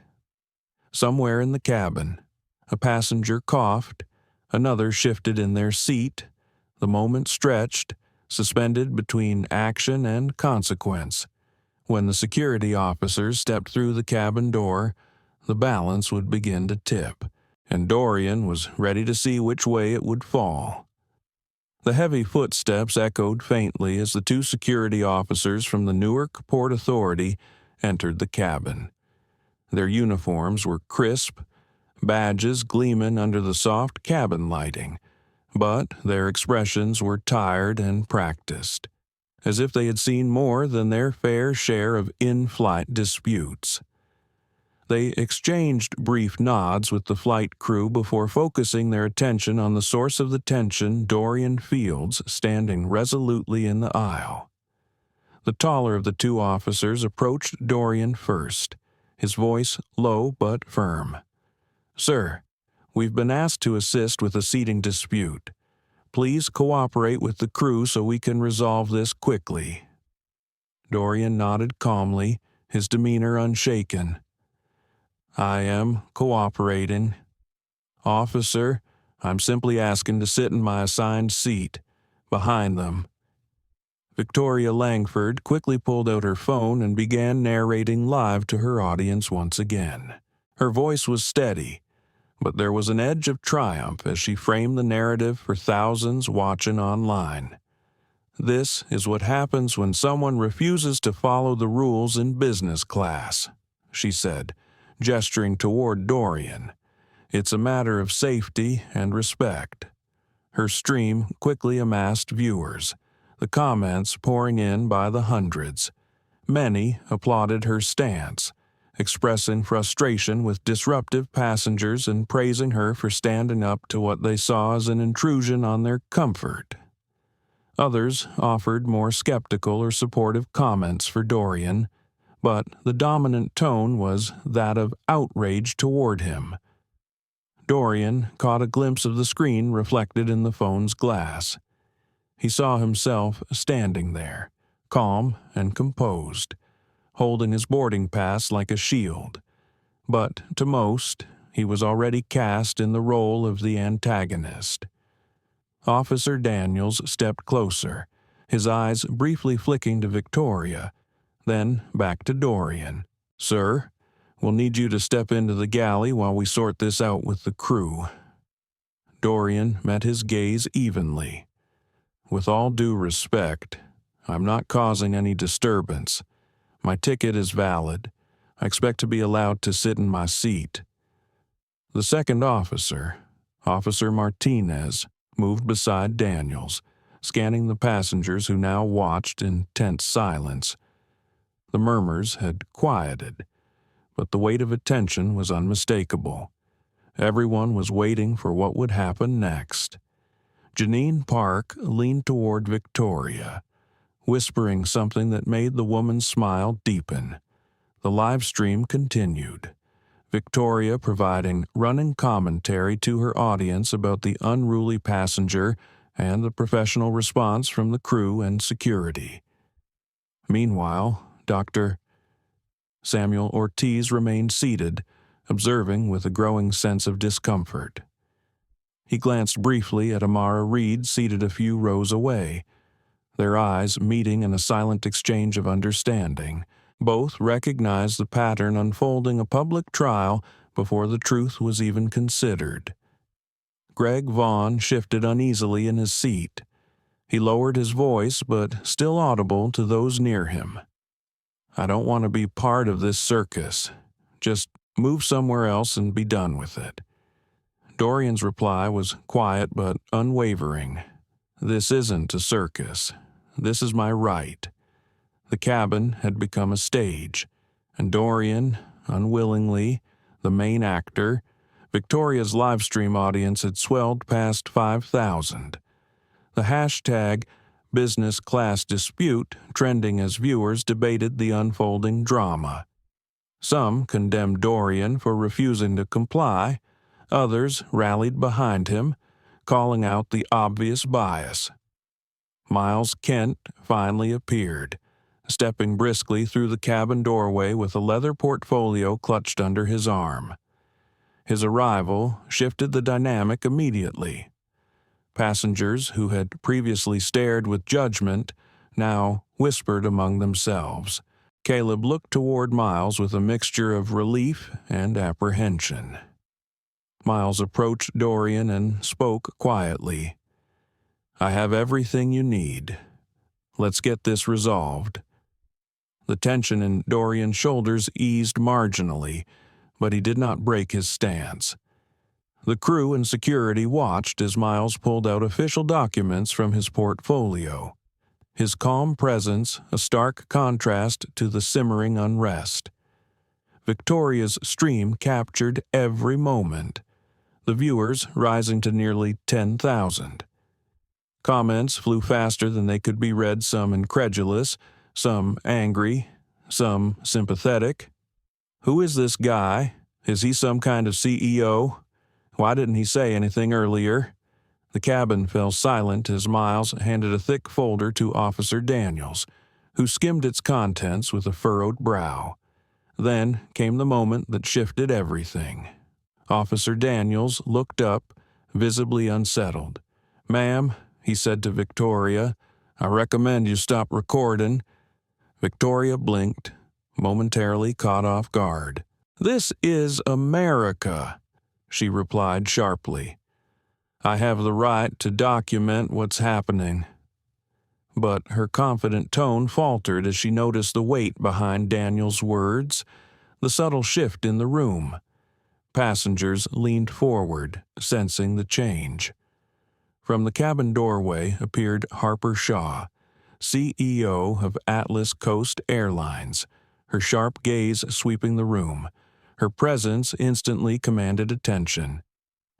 Somewhere in the cabin, a passenger coughed, another shifted in their seat, the moment stretched, suspended between action and consequence. When the security officers stepped through the cabin door, the balance would begin to tip, and Dorian was ready to see which way it would fall. The heavy footsteps echoed faintly as the two security officers from the Newark Port Authority entered the cabin. Their uniforms were crisp, badges gleaming under the soft cabin lighting, but their expressions were tired and practiced, as if they had seen more than their fair share of in-flight disputes. They exchanged brief nods with the flight crew before focusing their attention on the source of the tension, Dorian Fields, standing resolutely in the aisle. The taller of the two officers approached Dorian first, his voice low but firm. "Sir, we've been asked to assist with a seating dispute. Please cooperate with the crew so we can resolve this quickly." Dorian nodded calmly, his demeanor unshaken. "I am cooperating. Officer, I'm simply asking to sit in my assigned seat, behind them." Victoria Langford quickly pulled out her phone and began narrating live to her audience once again. Her voice was steady, but there was an edge of triumph as she framed the narrative for thousands watching online. "This is what happens when someone refuses to follow the rules in business class," she said, gesturing toward Dorian. "It's a matter of safety and respect." Her stream quickly amassed viewers, the comments pouring in by the hundreds. Many applauded her stance, expressing frustration with disruptive passengers and praising her for standing up to what they saw as an intrusion on their comfort. Others offered more skeptical or supportive comments for Dorian, but the dominant tone was that of outrage toward him. Dorian caught a glimpse of the screen reflected in the phone's glass. He saw himself standing there, calm and composed, holding his boarding pass like a shield. But to most, he was already cast in the role of the antagonist. Officer Daniels stepped closer, his eyes briefly flicking to Victoria, then back to Dorian. "Sir, we'll need you to step into the galley while we sort this out with the crew." Dorian met his gaze evenly. "With all due respect, I'm not causing any disturbance. My ticket is valid. I expect to be allowed to sit in my seat." The second officer, Officer Martinez, moved beside Daniels, scanning the passengers who now watched in tense silence. The murmurs had quieted, but the weight of attention was unmistakable. Everyone was waiting for what would happen next. Janine Park leaned toward Victoria, whispering something that made the woman's smile deepen. The live stream continued, Victoria providing running commentary to her audience about the unruly passenger and the professional response from the crew and security. Meanwhile, Dr. Samuel Ortiz remained seated, observing with a growing sense of discomfort. He glanced briefly at Amara Reed seated a few rows away, their eyes meeting in a silent exchange of understanding. Both recognized the pattern unfolding a public trial before the truth was even considered. Greg Vaughn shifted uneasily in his seat. He lowered his voice, but still audible to those near him. "I don't want to be part of this circus. Just move somewhere else and be done with it." Dorian's reply was quiet but unwavering. "This isn't a circus. This is my right." The cabin had become a stage, and Dorian, unwillingly, the main actor, Victoria's livestream audience had swelled past 5,000. The hashtag business class dispute trending as viewers debated the unfolding drama. Some condemned Dorian for refusing to comply, others rallied behind him, calling out the obvious bias. Miles Kent finally appeared, stepping briskly through the cabin doorway with a leather portfolio clutched under his arm. His arrival shifted the dynamic immediately. Passengers who had previously stared with judgment now whispered among themselves. Caleb looked toward Miles with a mixture of relief and apprehension. Miles approached Dorian and spoke quietly. "I have everything you need. Let's get this resolved." The tension in Dorian's shoulders eased marginally, but he did not break his stance. The crew and security watched as Miles pulled out official documents from his portfolio, his calm presence a stark contrast to the simmering unrest. Victoria's stream captured every moment, the viewers rising to nearly 10,000. Comments flew faster than they could be read, some incredulous, some angry, some sympathetic. "Who is this guy? Is he some kind of CEO? Why didn't he say anything earlier?" The cabin fell silent as Miles handed a thick folder to Officer Daniels, who skimmed its contents with a furrowed brow. Then came the moment that shifted everything. Officer Daniels looked up, visibly unsettled. "Ma'am," he said to Victoria, "I recommend you stop recording." Victoria blinked, momentarily caught off guard. "This is America," she replied sharply. "I have the right to document what's happening." But her confident tone faltered as she noticed the weight behind Daniel's words, the subtle shift in the room. Passengers leaned forward, sensing the change. From the cabin doorway appeared Harper Shaw, CEO of Atlas Coast Airlines, her sharp gaze sweeping the room. Her presence instantly commanded attention.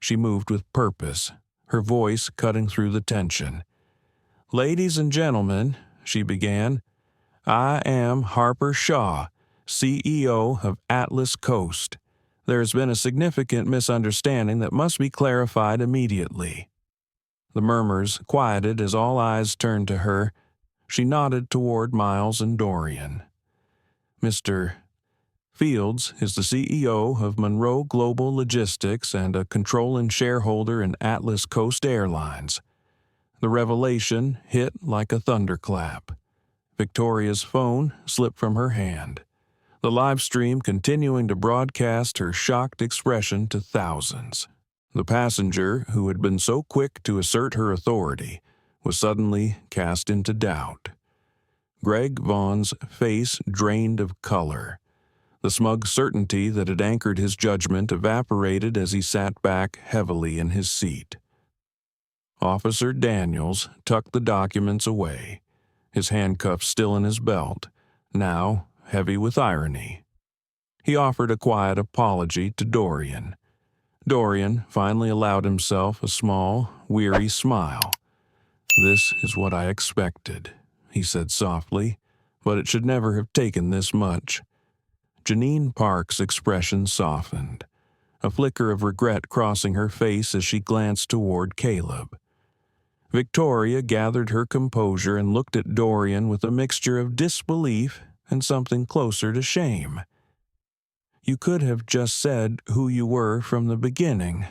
She moved with purpose, her voice cutting through the tension. "Ladies and gentlemen," she began, "I am Harper Shaw, CEO of Atlas Coast. There has been a significant misunderstanding that must be clarified immediately." The murmurs quieted as all eyes turned to her. She nodded toward Miles and Dorian. "Mr. Fields is the CEO of Monroe Global Logistics and a controlling shareholder in Atlas Coast Airlines." The revelation hit like a thunderclap. Victoria's phone slipped from her hand, the live stream continuing to broadcast her shocked expression to thousands. The passenger, who had been so quick to assert her authority, was suddenly cast into doubt. Greg Vaughn's face drained of color. The smug certainty that had anchored his judgment evaporated as he sat back heavily in his seat. Officer Daniels tucked the documents away, his handcuffs still in his belt, now heavy with irony. He offered a quiet apology to Dorian. Dorian finally allowed himself a small, weary smile. "This is what I expected," he said softly, "but it should never have taken this much." Janine Park's expression softened, a flicker of regret crossing her face as she glanced toward Caleb. Victoria gathered her composure and looked at Dorian with a mixture of disbelief and something closer to shame. "You could have just said who you were from the beginning,"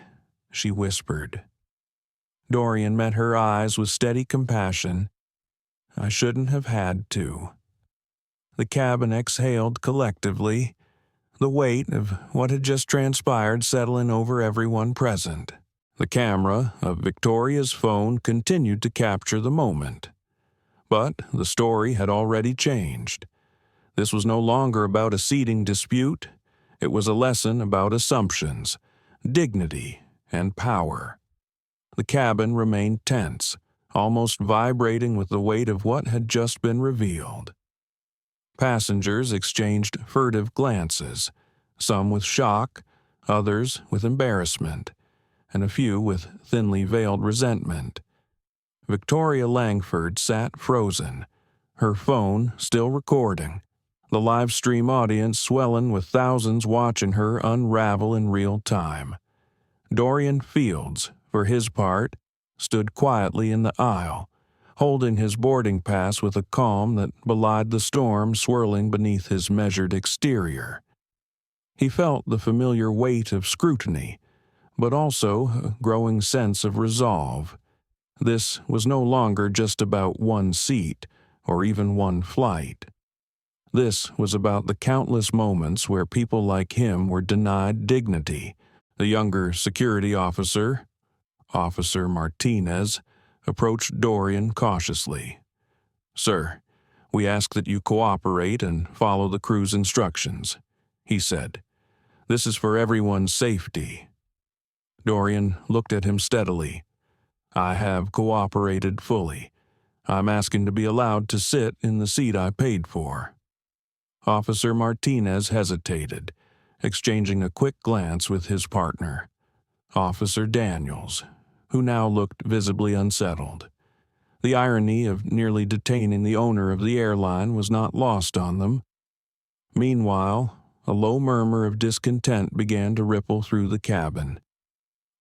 she whispered. Dorian met her eyes with steady compassion. "I shouldn't have had to." The cabin exhaled collectively, the weight of what had just transpired settling over everyone present. The camera of Victoria's phone continued to capture the moment. But the story had already changed. This was no longer about a seating dispute. It was a lesson about assumptions, dignity, and power. The cabin remained tense, almost vibrating with the weight of what had just been revealed. Passengers exchanged furtive glances, some with shock, others with embarrassment, and a few with thinly veiled resentment. Victoria Langford sat frozen, her phone still recording, the live stream audience swelling with thousands watching her unravel in real time. Dorian Fields, for his part, stood quietly in the aisle, holding his boarding pass with a calm that belied the storm swirling beneath his measured exterior. He felt the familiar weight of scrutiny, but also a growing sense of resolve. This was no longer just about one seat or even one flight. This was about the countless moments where people like him were denied dignity. The younger security officer, Officer Martinez, approached Dorian cautiously. "Sir, we ask that you cooperate and follow the crew's instructions," he said. "This is for everyone's safety." Dorian looked at him steadily. "I have cooperated fully. I'm asking to be allowed to sit in the seat I paid for." Officer Martinez hesitated, exchanging a quick glance with his partner, Officer Daniels, who now looked visibly unsettled. The irony of nearly detaining the owner of the airline was not lost on them. Meanwhile, a low murmur of discontent began to ripple through the cabin.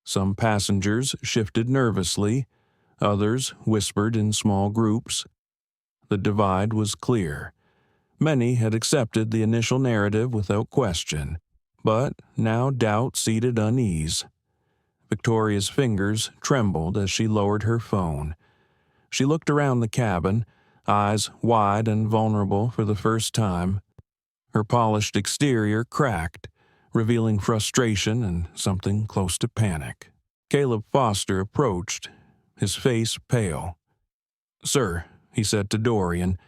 Some passengers shifted nervously, others whispered in small groups. The divide was clear. Many had accepted the initial narrative without question, but now doubt seeded unease. Victoria's fingers trembled as she lowered her phone. She looked around the cabin, eyes wide and vulnerable for the first time. Her polished exterior cracked, revealing frustration and something close to panic. Caleb Foster approached, his face pale. "Sir," he said to Dorian,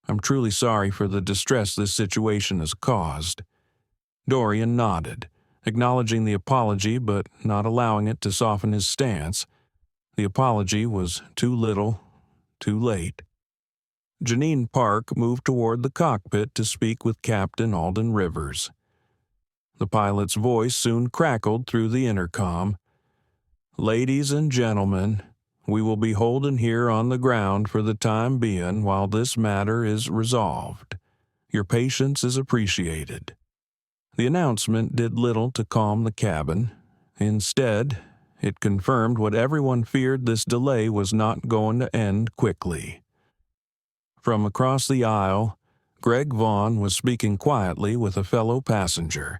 "I'm truly sorry for the distress this situation has caused." Dorian nodded, acknowledging the apology but not allowing it to soften his stance. The apology was too little, too late. Janine Park moved toward the cockpit to speak with Captain Alden Rivers. The pilot's voice soon crackled through the intercom. "Ladies and gentlemen, we will be holding here on the ground for the time being while this matter is resolved. Your patience is appreciated." The announcement did little to calm the cabin. Instead, it confirmed what everyone feared: this delay was not going to end quickly. From across the aisle, Greg Vaughn was speaking quietly with a fellow passenger.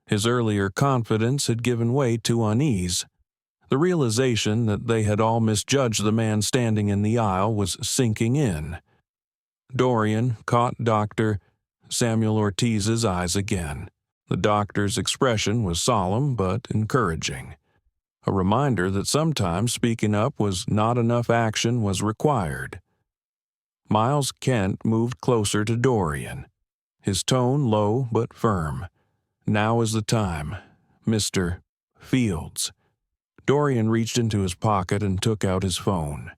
His earlier confidence had given way to unease. The realization that they had all misjudged the man standing in the aisle was sinking in. Dorian caught Dr. Samuel Ortiz's eyes again. The doctor's expression was solemn but encouraging. A reminder that sometimes speaking up was not enough, action was required. Miles Kent moved closer to Dorian, his tone low but firm. "Now is the time, Mr. Fields." Dorian reached into his pocket and took out his phone.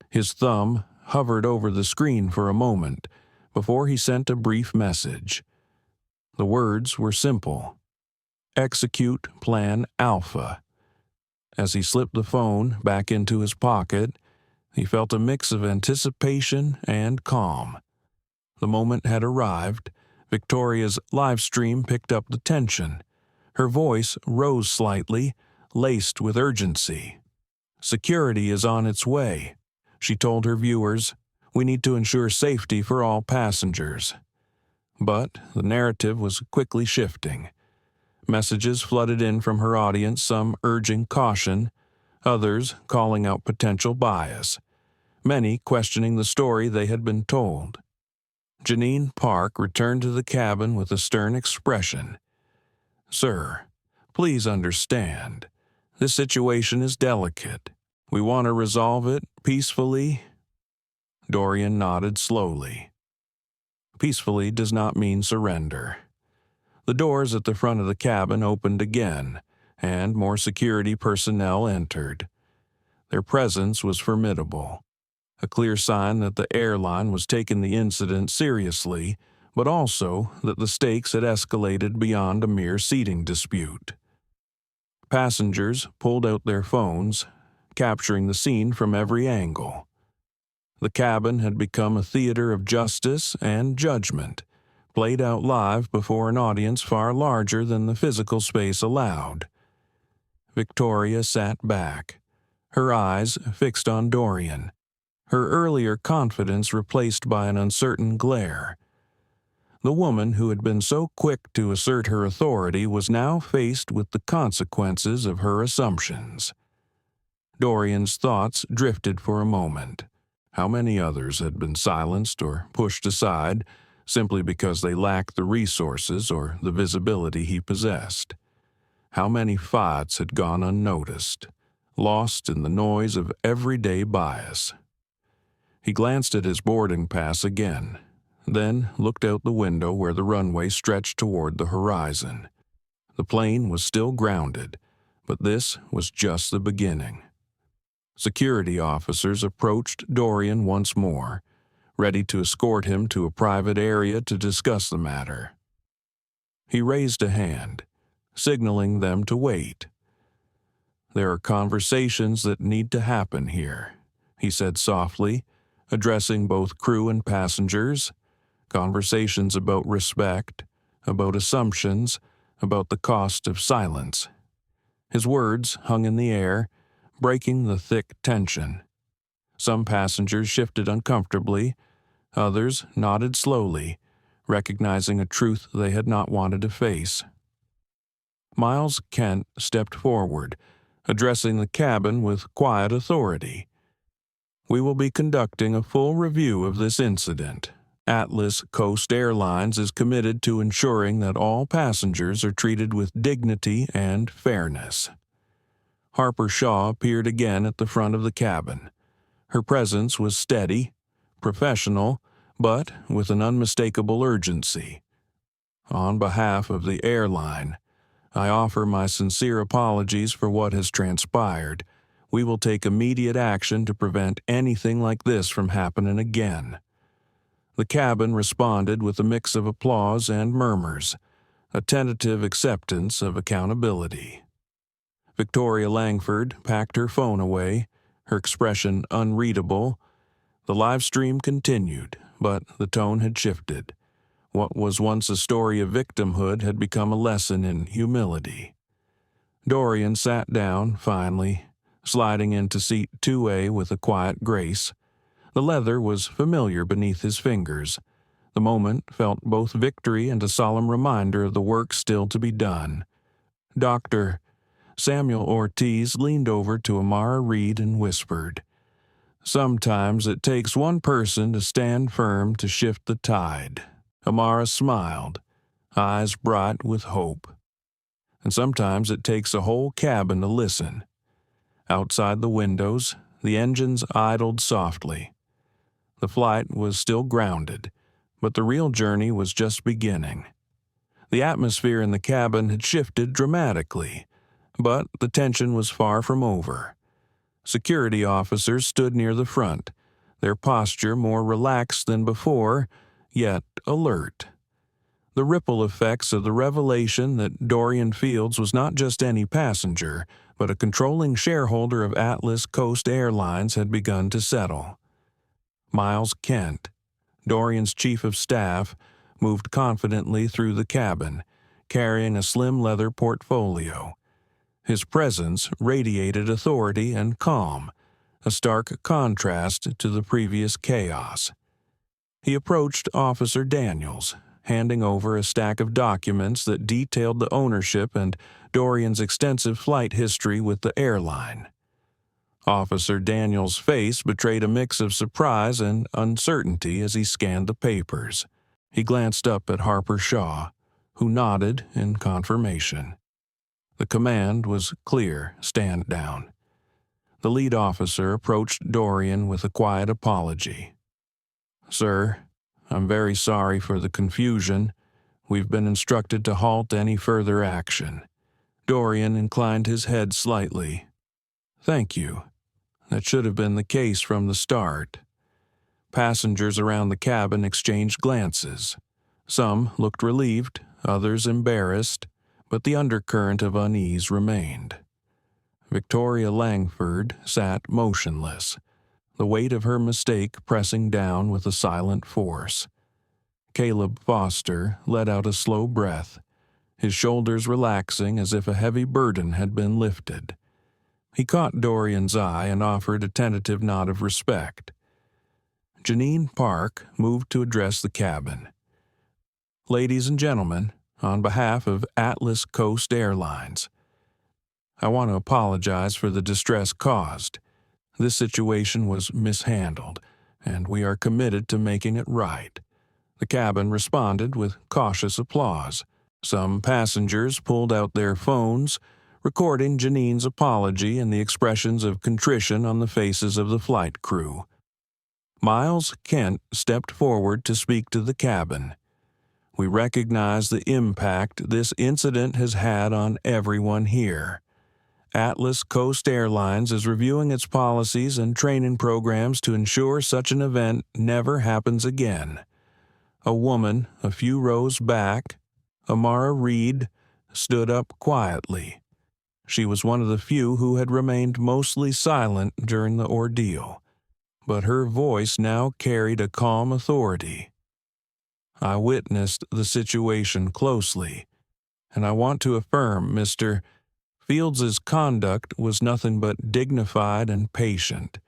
His thumb hovered over the screen for a moment before he sent a brief message. The words were simple: "Execute Plan Alpha." As he slipped the phone back into his pocket, he felt a mix of anticipation and calm. The moment had arrived. Victoria's live stream picked up the tension. Her voice rose slightly, laced with urgency. "Security is on its way," she told her viewers. "We need to ensure safety for all passengers." But the narrative was quickly shifting. Messages flooded in from her audience, some urging caution, others calling out potential bias, many questioning the story they had been told. Janine Park returned to the cabin with a stern expression. "Sir, please understand. This situation is delicate. We want to resolve it peacefully." Dorian nodded slowly. Peacefully does not mean surrender. The doors at the front of the cabin opened again, and more security personnel entered. Their presence was formidable, a clear sign that the airline was taking the incident seriously, but also that the stakes had escalated beyond a mere seating dispute. Passengers pulled out their phones, capturing the scene from every angle. The cabin had become a theater of justice and judgment, played out live before an audience far larger than the physical space allowed. Victoria sat back, her eyes fixed on Dorian, her earlier confidence replaced by an uncertain glare. The woman who had been so quick to assert her authority was now faced with the consequences of her assumptions. Dorian's thoughts drifted for a moment. How many others had been silenced or pushed aside simply because they lacked the resources or the visibility he possessed? How many fights had gone unnoticed, lost in the noise of everyday bias? He glanced at his boarding pass again, then looked out the window where the runway stretched toward the horizon. The plane was still grounded, but this was just the beginning. Security officers approached Dorian once more, ready to escort him to a private area to discuss the matter. He raised a hand, signaling them to wait. "There are conversations that need to happen here," he said softly, addressing both crew and passengers. Conversations about respect, about assumptions, about the cost of silence. His words hung in the air, breaking the thick tension. Some passengers shifted uncomfortably, others nodded slowly, recognizing a truth they had not wanted to face. Miles Kent stepped forward, addressing the cabin with quiet authority. "We will be conducting a full review of this incident. Atlas Coast Airlines is committed to ensuring that all passengers are treated with dignity and fairness." Harper Shaw appeared again at the front of the cabin. Her presence was steady, professional, but with an unmistakable urgency. "On behalf of the airline, I offer my sincere apologies for what has transpired. We will take immediate action to prevent anything like this from happening again." The cabin responded with a mix of applause and murmurs, a tentative acceptance of accountability. Victoria Langford packed her phone away, her expression unreadable. The live stream continued, but the tone had shifted. What was once a story of victimhood had become a lesson in humility. Dorian sat down, finally, sliding into seat 2A with a quiet grace. The leather was familiar beneath his fingers. The moment felt both victory and a solemn reminder of the work still to be done. Dr. Samuel Ortiz leaned over to Amara Reed and whispered, "Sometimes it takes one person to stand firm to shift the tide." Amara smiled, eyes bright with hope. "And sometimes it takes a whole cabin to listen." Outside the windows, the engines idled softly. The flight was still grounded, but the real journey was just beginning. The atmosphere in the cabin had shifted dramatically, but the tension was far from over. Security officers stood near the front, their posture more relaxed than before, yet alert. The ripple effects of the revelation that Dorian Fields was not just any passenger, but a controlling shareholder of Atlas Coast Airlines had begun to settle. Miles Kent, Dorian's chief of staff, moved confidently through the cabin, carrying a slim leather portfolio. His presence radiated authority and calm, a stark contrast to the previous chaos. He approached Officer Daniels, handing over a stack of documents that detailed the ownership and Dorian's extensive flight history with the airline. Officer Daniels' face betrayed a mix of surprise and uncertainty as he scanned the papers. He glanced up at Harper Shaw, who nodded in confirmation. The command was clear: stand down. The lead officer approached Dorian with a quiet apology. "Sir, I'm very sorry for the confusion. We've been instructed to halt any further action." Dorian inclined his head slightly. "Thank you. That should have been the case from the start." Passengers around the cabin exchanged glances. Some looked relieved, others embarrassed, but the undercurrent of unease remained. Victoria Langford sat motionless, the weight of her mistake pressing down with a silent force. Caleb Foster let out a slow breath, his shoulders relaxing as if a heavy burden had been lifted. He caught Dorian's eye and offered a tentative nod of respect. Janine Park moved to address the cabin. "Ladies and gentlemen, on behalf of Atlas Coast Airlines, I want to apologize for the distress caused. This situation was mishandled, and we are committed to making it right." The cabin responded with cautious applause. Some passengers pulled out their phones, recording Janine's apology and the expressions of contrition on the faces of the flight crew. Miles Kent stepped forward to speak to the cabin. "We recognize the impact this incident has had on everyone here. Atlas Coast Airlines is reviewing its policies and training programs to ensure such an event never happens again." A woman a few rows back, Amara Reed, stood up quietly. She was one of the few who had remained mostly silent during the ordeal, but her voice now carried a calm authority. "I witnessed the situation closely, and I want to affirm Mr. Fields's conduct was nothing but dignified and patient.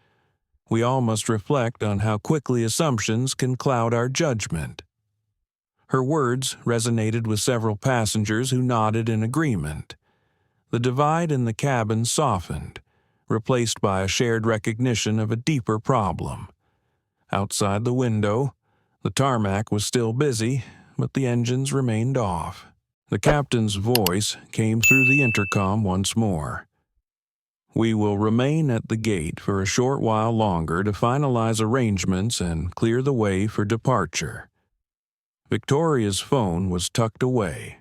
We all must reflect on how quickly assumptions can cloud our judgment." Her words resonated with several passengers who nodded in agreement. The divide in the cabin softened, replaced by a shared recognition of a deeper problem. Outside the window, the tarmac was still busy, but the engines remained off. The captain's voice came through the intercom once more. "We will remain at the gate for a short while longer to finalize arrangements and clear the way for departure." Victoria's phone was tucked away.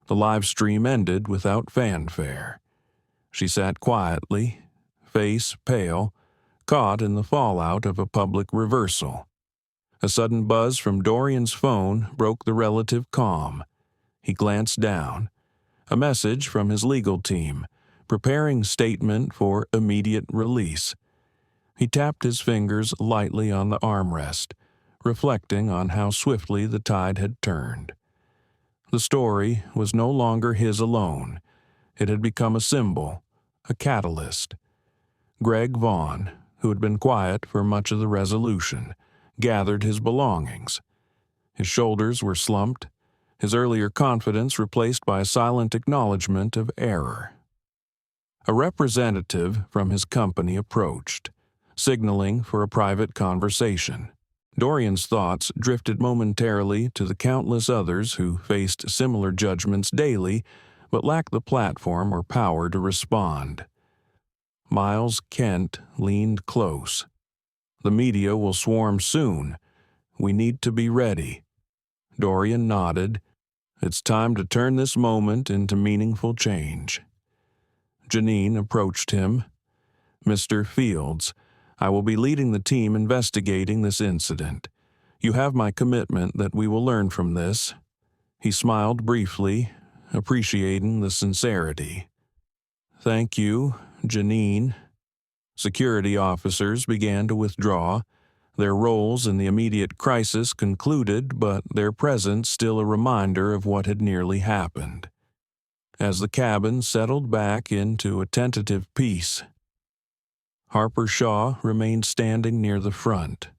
The live stream ended without fanfare. She sat quietly, face pale, caught in the fallout of a public reversal. A sudden buzz from Dorian's phone broke the relative calm. He glanced down. A message from his legal team, preparing statement for immediate release. He tapped his fingers lightly on the armrest, reflecting on how swiftly the tide had turned. The story was no longer his alone. It had become a symbol, a catalyst. Greg Vaughn, who had been quiet for much of the resolution, gathered his belongings. His shoulders were slumped, his earlier confidence replaced by a silent acknowledgement of error. A representative from his company approached, signaling for a private conversation. Dorian's thoughts drifted momentarily to the countless others who faced similar judgments daily but lacked the platform or power to respond. Miles Kent leaned close. "The media will swarm soon. We need to be ready." Dorian nodded. "It's time to turn this moment into meaningful change." Janine approached him. "Mr. Fields, I will be leading the team investigating this incident. You have my commitment that we will learn from this." He smiled briefly, appreciating the sincerity. "Thank you, Janine." Security officers began to withdraw, their roles in the immediate crisis concluded, but their presence still a reminder of what had nearly happened. As the cabin settled back into a tentative peace, Harper Shaw remained standing near the front.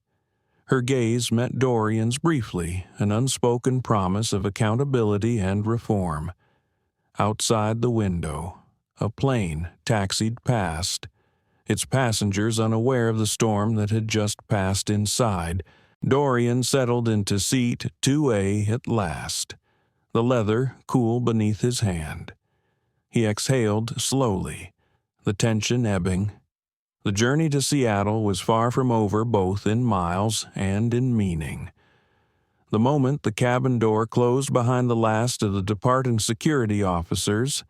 Her gaze met Dorian's briefly, an unspoken promise of accountability and reform. Outside the window, a plane taxied past, its passengers unaware of the storm that had just passed inside. Dorian settled into seat 2A at last, the leather cool beneath his hand. He exhaled slowly, the tension ebbing. The journey to Seattle was far from over both in miles and in meaning. The moment the cabin door closed behind the last of the departing security officers,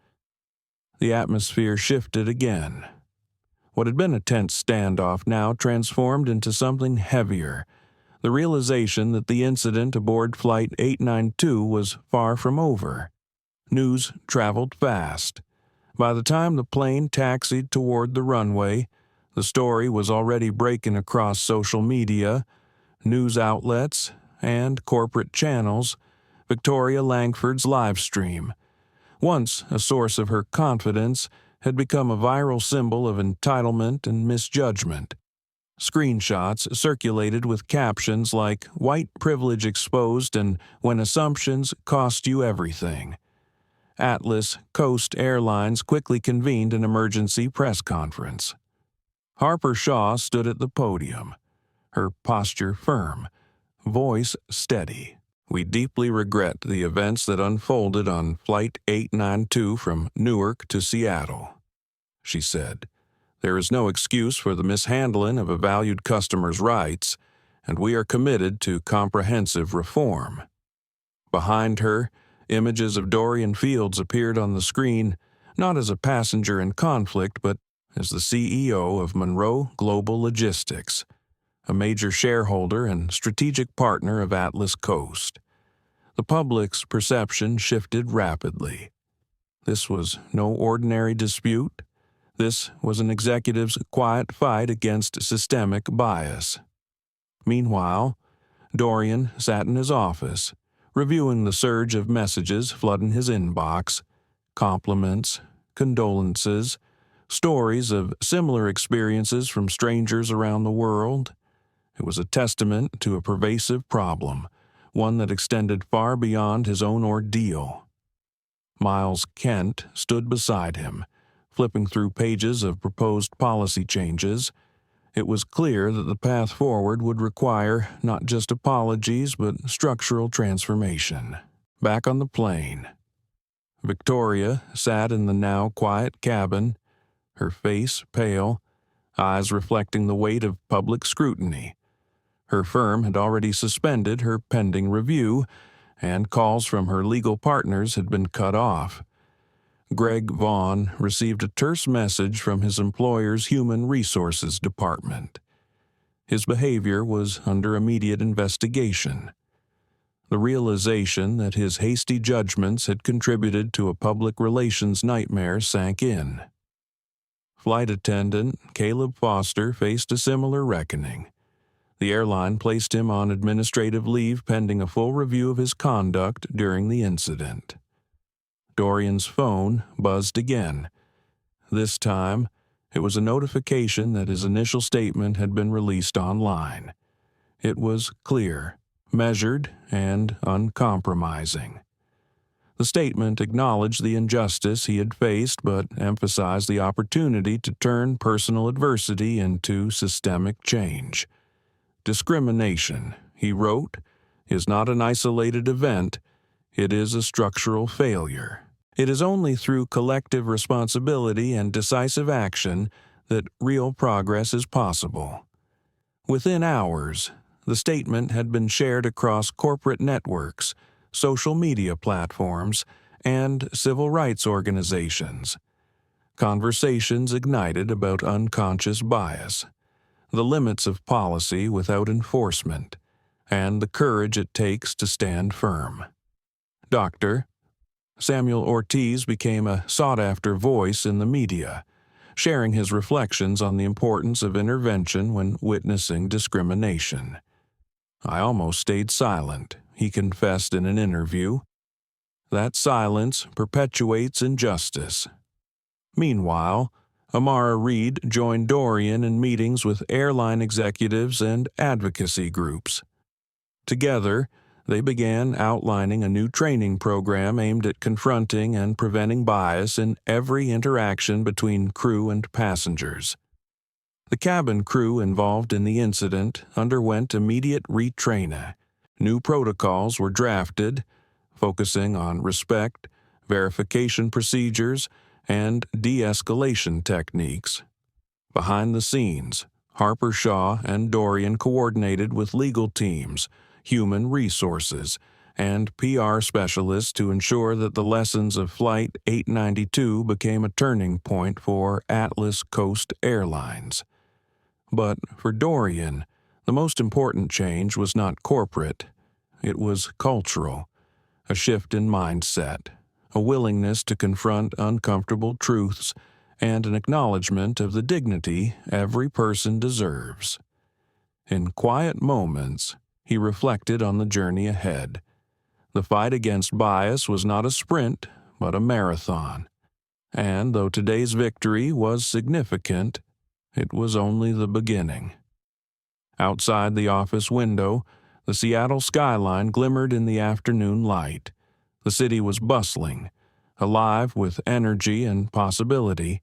the atmosphere shifted again. What had been a tense standoff now transformed into something heavier, the realization that the incident aboard Flight 892 was far from over. News traveled fast. By the time the plane taxied toward the runway, the story was already breaking across social media, news outlets, and corporate channels. Victoria Langford's live stream, once a source of her confidence, had become a viral symbol of entitlement and misjudgment. Screenshots circulated with captions like "White privilege exposed" and "When assumptions cost you everything." Atlas Coast Airlines quickly convened an emergency press conference. Harper Shaw stood at the podium, her posture firm, voice steady. "We deeply regret the events that unfolded on Flight 892 from Newark to Seattle," she said. "There is no excuse for the mishandling of a valued customer's rights, and we are committed to comprehensive reform." Behind her, images of Dorian Fields appeared on the screen, not as a passenger in conflict, but as the CEO of Monroe Global Logistics, a major shareholder and strategic partner of Atlas Coast. The public's perception shifted rapidly. This was no ordinary dispute. This was an executive's quiet fight against systemic bias. Meanwhile, Dorian sat in his office, reviewing the surge of messages flooding his inbox, compliments, condolences, stories of similar experiences from strangers around the world. It was a testament to a pervasive problem, one that extended far beyond his own ordeal. Miles Kent stood beside him, flipping through pages of proposed policy changes. It was clear that the path forward would require not just apologies but structural transformation. Back on the plane, Victoria sat in the now quiet cabin, her face pale, eyes reflecting the weight of public scrutiny. Her firm had already suspended her pending review, and calls from her legal partners had been cut off. Greg Vaughn received a terse message from his employer's Human Resources Department. His behavior was under immediate investigation. The realization that his hasty judgments had contributed to a public relations nightmare sank in. Flight attendant Caleb Foster faced a similar reckoning. The airline placed him on administrative leave pending a full review of his conduct during the incident. Dorian's phone buzzed again. This time, it was a notification that his initial statement had been released online. It was clear, measured, and uncompromising. The statement acknowledged the injustice he had faced but emphasized the opportunity to turn personal adversity into systemic change. Discrimination, he wrote, is not an isolated event, it is a structural failure. It is only through collective responsibility and decisive action that real progress is possible. Within hours, the statement had been shared across corporate networks, social media platforms, and civil rights organizations. Conversations ignited about unconscious bias, the limits of policy without enforcement, and the courage it takes to stand firm. Dr. Samuel Ortiz became a sought-after voice in the media, sharing his reflections on the importance of intervention when witnessing discrimination. "I almost stayed silent," he confessed in an interview. "That silence perpetuates injustice." Meanwhile, Amara Reed joined Dorian in meetings with airline executives and advocacy groups. Together, they began outlining a new training program aimed at confronting and preventing bias in every interaction between crew and passengers. The cabin crew involved in the incident underwent immediate retraining. New protocols were drafted, focusing on respect, verification procedures, and de-escalation techniques. Behind the scenes, Harper Shaw and Dorian coordinated with legal teams, human resources, and PR specialists to ensure that the lessons of Flight 892 became a turning point for Atlas Coast Airlines. But for Dorian, the most important change was not corporate. It was cultural, a shift in mindset, a willingness to confront uncomfortable truths, and an acknowledgement of the dignity every person deserves. In quiet moments, he reflected on the journey ahead. The fight against bias was not a sprint, but a marathon. And though today's victory was significant, it was only the beginning. Outside the office window, the Seattle skyline glimmered in the afternoon light. The city was bustling, alive with energy and possibility.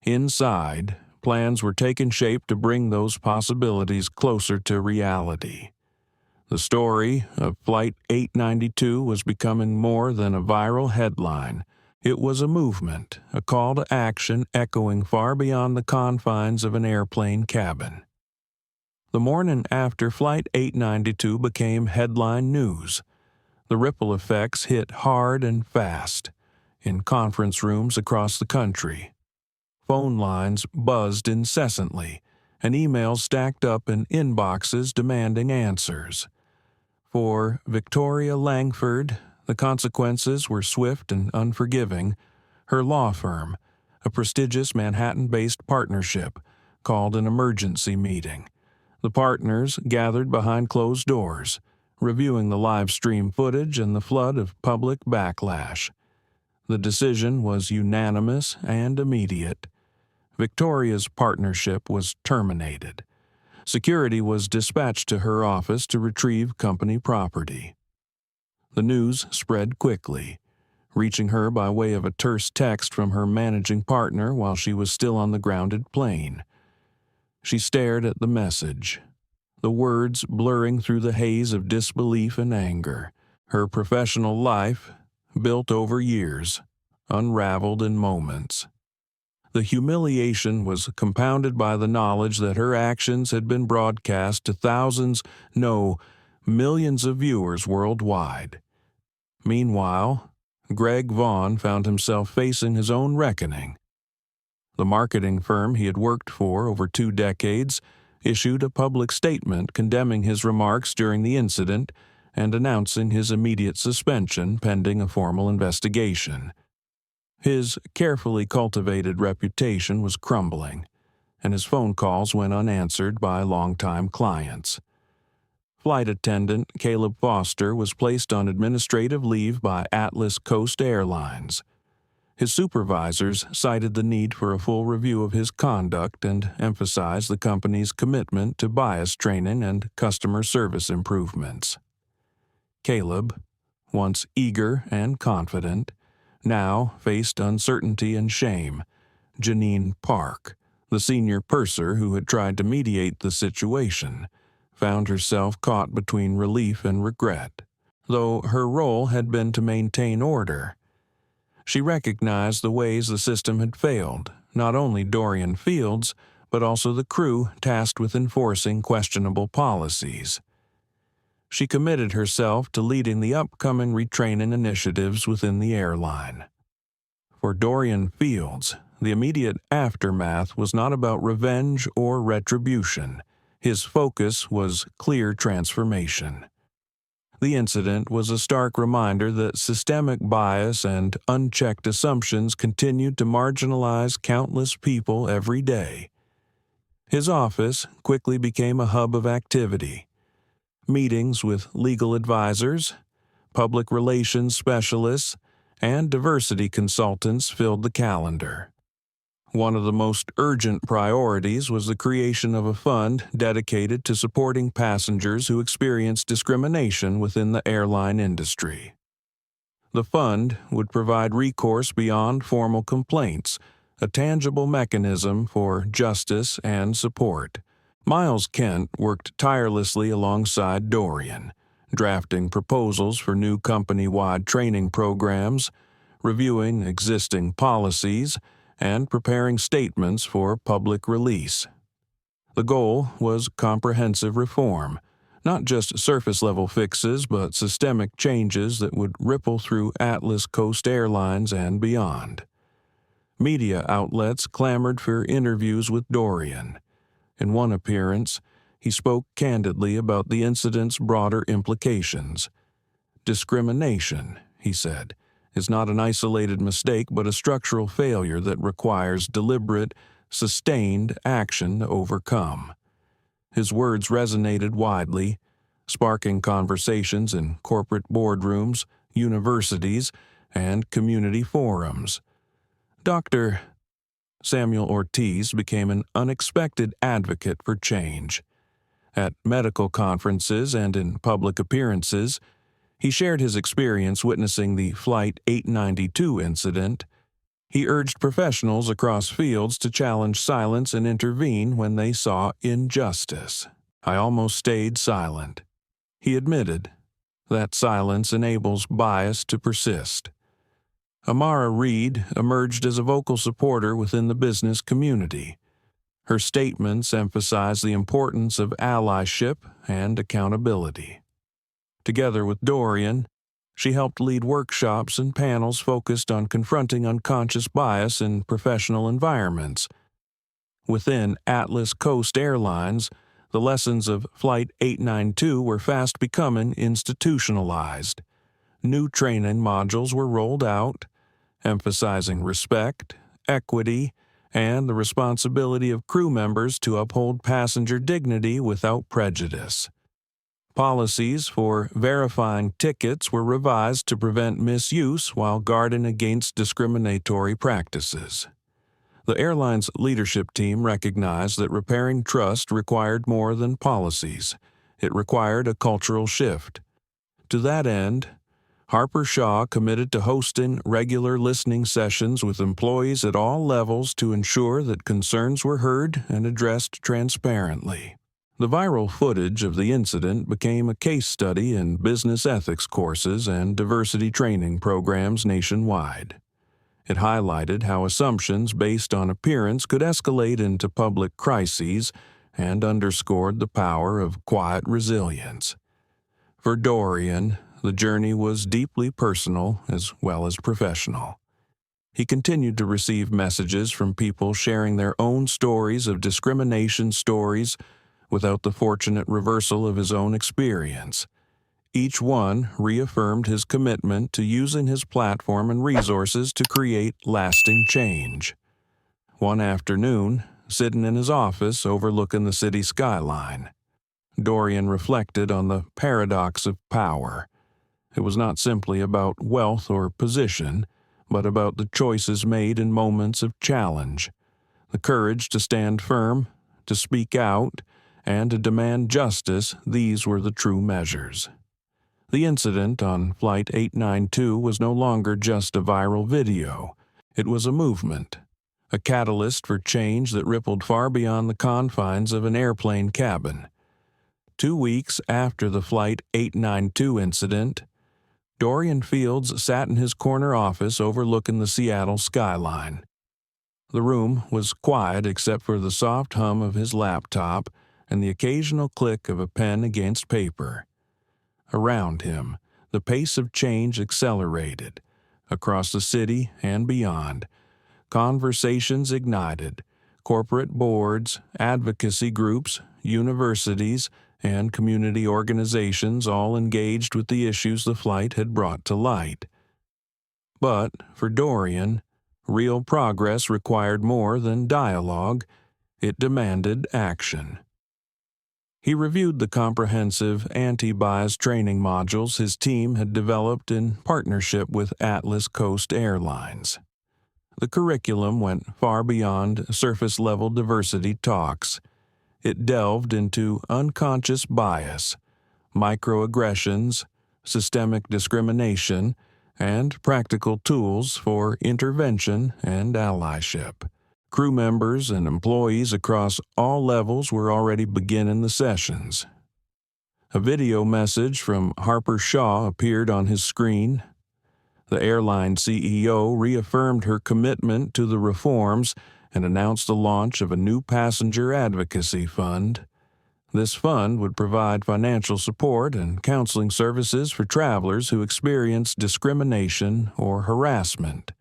Inside, plans were taking shape to bring those possibilities closer to reality. The story of Flight 892 was becoming more than a viral headline. It was a movement, a call to action echoing far beyond the confines of an airplane cabin. The morning after Flight 892 became headline news, the ripple effects hit hard and fast in conference rooms across the country. Phone lines buzzed incessantly, and emails stacked up in inboxes demanding answers. For Victoria Langford, the consequences were swift and unforgiving. Her law firm, a prestigious Manhattan-based partnership, called an emergency meeting. The partners gathered behind closed doors, reviewing the live stream footage and the flood of public backlash. The decision was unanimous and immediate. Victoria's partnership was terminated. Security was dispatched to her office to retrieve company property. The news spread quickly, reaching her by way of a terse text from her managing partner while she was still on the grounded plane. She stared at the message, the words blurring through the haze of disbelief and anger. Her professional life, built over years, unraveled in moments. The humiliation was compounded by the knowledge that her actions had been broadcast to thousands, no, millions of viewers worldwide. Meanwhile, Greg Vaughn found himself facing his own reckoning. The marketing firm he had worked for over 2 decades issued a public statement condemning his remarks during the incident and announcing his immediate suspension pending a formal investigation. His carefully cultivated reputation was crumbling, and his phone calls went unanswered by longtime clients. Flight attendant Caleb Foster was placed on administrative leave by Atlas Coast Airlines. His supervisors cited the need for a full review of his conduct and emphasized the company's commitment to bias training and customer service improvements. Caleb, once eager and confident, now faced uncertainty and shame. Janine Park, the senior purser who had tried to mediate the situation, found herself caught between relief and regret, though her role had been to maintain order. She recognized the ways the system had failed, not only Dorian Fields, but also the crew tasked with enforcing questionable policies. She committed herself to leading the upcoming retraining initiatives within the airline. For Dorian Fields, the immediate aftermath was not about revenge or retribution. His focus was clear transformation. The incident was a stark reminder that systemic bias and unchecked assumptions continued to marginalize countless people every day. His office quickly became a hub of activity. Meetings with legal advisors, public relations specialists, and diversity consultants filled the calendar. One of the most urgent priorities was the creation of a fund dedicated to supporting passengers who experience discrimination within the airline industry. The fund would provide recourse beyond formal complaints, a tangible mechanism for justice and support. Miles Kent worked tirelessly alongside Dorian, drafting proposals for new company-wide training programs, reviewing existing policies, and preparing statements for public release. The goal was comprehensive reform, not just surface-level fixes but systemic changes that would ripple through Atlas Coast Airlines and beyond. Media outlets clamored for interviews with Dorian. In one appearance, he spoke candidly about the incident's broader implications. Discrimination, he said, is not an isolated mistake but a structural failure that requires deliberate, sustained action to overcome. His words resonated widely, sparking conversations in corporate boardrooms, universities, and community forums. Dr. Samuel Ortiz became an unexpected advocate for change. At medical conferences and in public appearances, he shared his experience witnessing the Flight 892 incident. He urged professionals across fields to challenge silence and intervene when they saw injustice. "I almost stayed silent," he admitted. "That silence enables bias to persist." Amara Reed emerged as a vocal supporter within the business community. Her statements emphasized the importance of allyship and accountability. Together with Dorian, she helped lead workshops and panels focused on confronting unconscious bias in professional environments. Within Atlas Coast Airlines, the lessons of Flight 892 were fast becoming institutionalized. New training modules were rolled out, emphasizing respect, equity, and the responsibility of crew members to uphold passenger dignity without prejudice. Policies for verifying tickets were revised to prevent misuse while guarding against discriminatory practices. The airline's leadership team recognized that repairing trust required more than policies. It required a cultural shift. To that end, Harper Shaw committed to hosting regular listening sessions with employees at all levels to ensure that concerns were heard and addressed transparently. The viral footage of the incident became a case study in business ethics courses and diversity training programs nationwide. It highlighted how assumptions based on appearance could escalate into public crises and underscored the power of quiet resilience. For Dorian, the journey was deeply personal as well as professional. He continued to receive messages from people sharing their own stories of discrimination stories, without the fortunate reversal of his own experience. Each one reaffirmed his commitment to using his platform and resources to create lasting change. One afternoon, sitting in his office overlooking the city skyline, Dorian reflected on the paradox of power. It was not simply about wealth or position, but about the choices made in moments of challenge. The courage to stand firm, to speak out, and to demand justice, these were the true measures. The incident on Flight 892 was no longer just a viral video. It was a movement, a catalyst for change that rippled far beyond the confines of an airplane cabin. 2 weeks after the Flight 892 incident, Dorian Fields sat in his corner office overlooking the Seattle skyline. The room was quiet except for the soft hum of his laptop and the occasional click of a pen against paper. Around him, the pace of change accelerated. Across the city and beyond, conversations ignited. Corporate boards, advocacy groups, universities, and community organizations all engaged with the issues the flight had brought to light. But for Dorian, real progress required more than dialogue. It demanded action. He reviewed the comprehensive anti-bias training modules his team had developed in partnership with Atlas Coast Airlines. The curriculum went far beyond surface-level diversity talks. It delved into unconscious bias, microaggressions, systemic discrimination, and practical tools for intervention and allyship. Crew members and employees across all levels were already beginning the sessions. A video message from Harper Shaw appeared on his screen. The airline CEO reaffirmed her commitment to the reforms and announced the launch of a new passenger advocacy fund. This fund would provide financial support and counseling services for travelers who experience discrimination or harassment,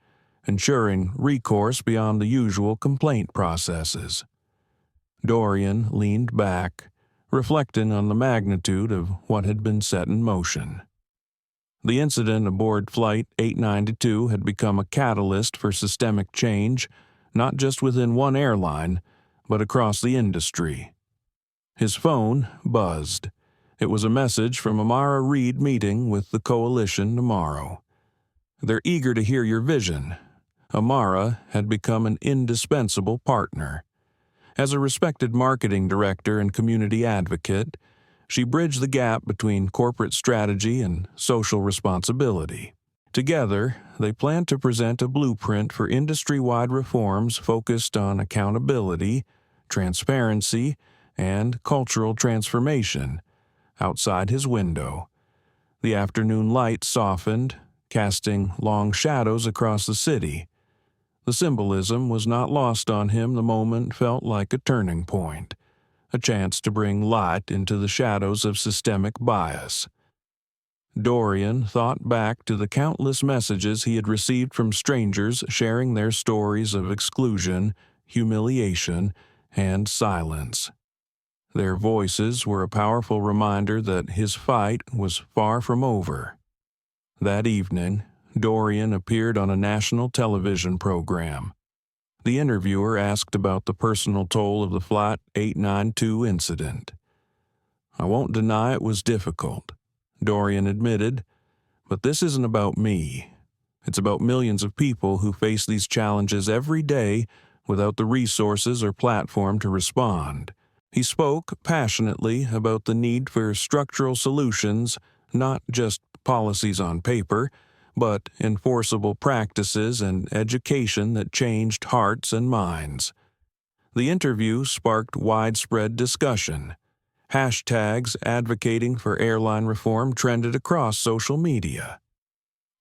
ensuring recourse beyond the usual complaint processes. Dorian leaned back, reflecting on the magnitude of what had been set in motion. The incident aboard Flight 892 had become a catalyst for systemic change, not just within one airline, but across the industry. His phone buzzed. It was a message from Amara Reed meeting with the coalition tomorrow. "They're eager to hear your vision." Amara had become an indispensable partner. As a respected marketing director and community advocate, she bridged the gap between corporate strategy and social responsibility. Together, they plan to present a blueprint for industry-wide reforms focused on accountability, transparency, and cultural transformation. Outside his window, the afternoon light softened, casting long shadows across the city. The symbolism was not lost on him. The moment felt like a turning point, a chance to bring light into the shadows of systemic bias. Dorian thought back to the countless messages he had received from strangers sharing their stories of exclusion, humiliation, and silence. Their voices were a powerful reminder that his fight was far from over. That evening, Dorian appeared on a national television program. The interviewer asked about the personal toll of the Flight 892 incident. "I won't deny it was difficult," Dorian admitted, "but this isn't about me. It's about millions of people who face these challenges every day without the resources or platform to respond." He spoke passionately about the need for structural solutions, not just policies on paper, but enforceable practices and education that changed hearts and minds. The interview sparked widespread discussion. Hashtags advocating for airline reform trended across social media.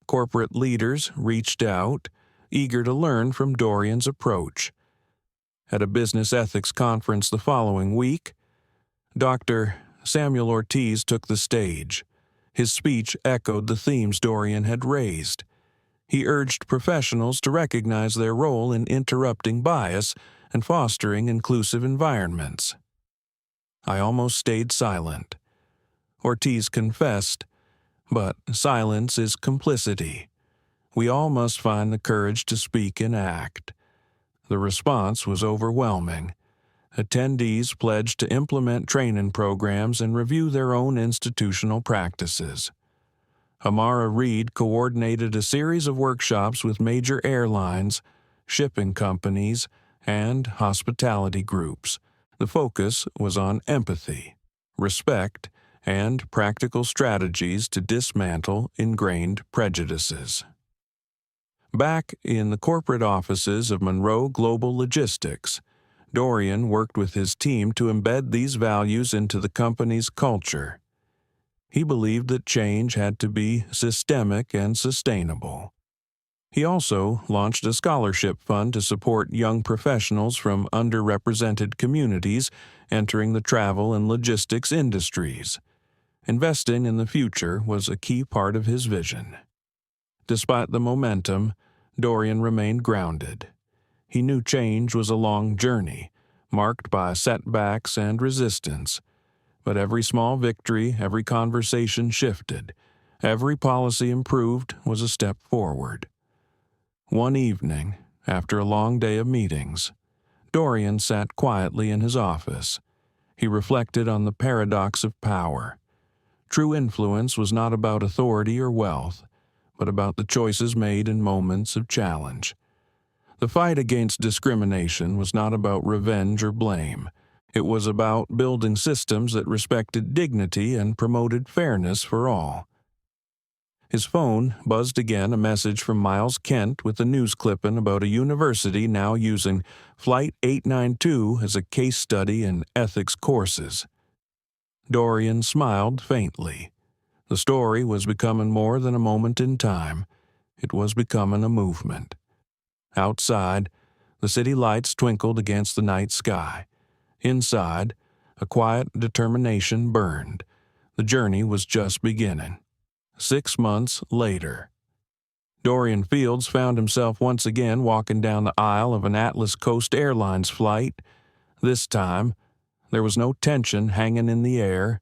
Corporate leaders reached out, eager to learn from Dorian's approach. At a business ethics conference the following week, Dr. Samuel Ortiz took the stage. His speech echoed the themes Dorian had raised. He urged professionals to recognize their role in interrupting bias and fostering inclusive environments. I almost stayed silent. Ortiz confessed, but silence is complicity. We all must find the courage to speak and act. The response was overwhelming. Attendees pledged to implement training programs and review their own institutional practices. Amara Reed coordinated a series of workshops with major airlines, shipping companies, and hospitality groups. The focus was on empathy, respect, and practical strategies to dismantle ingrained prejudices. Back in the corporate offices of Monroe Global Logistics, Dorian worked with his team to embed these values into the company's culture. He believed that change had to be systemic and sustainable. He also launched a scholarship fund to support young professionals from underrepresented communities entering the travel and logistics industries. Investing in the future was a key part of his vision. Despite the momentum, Dorian remained grounded. He knew change was a long journey, marked by setbacks and resistance. But every small victory, every conversation shifted, every policy improved was a step forward. One evening, after a long day of meetings, Dorian sat quietly in his office. He reflected on the paradox of power. True influence was not about authority or wealth, but about the choices made in moments of challenge. The fight against discrimination was not about revenge or blame. It was about building systems that respected dignity and promoted fairness for all. His phone buzzed again, a message from Miles Kent with a news clipping about a university now using Flight 892 as a case study in ethics courses. Dorian smiled faintly. The story was becoming more than a moment in time. It was becoming a movement. Outside, the city lights twinkled against the night sky. Inside, a quiet determination burned. The journey was just beginning. 6 months later, Dorian Fields found himself once again walking down the aisle of an Atlas Coast Airlines flight. This time, there was no tension hanging in the air,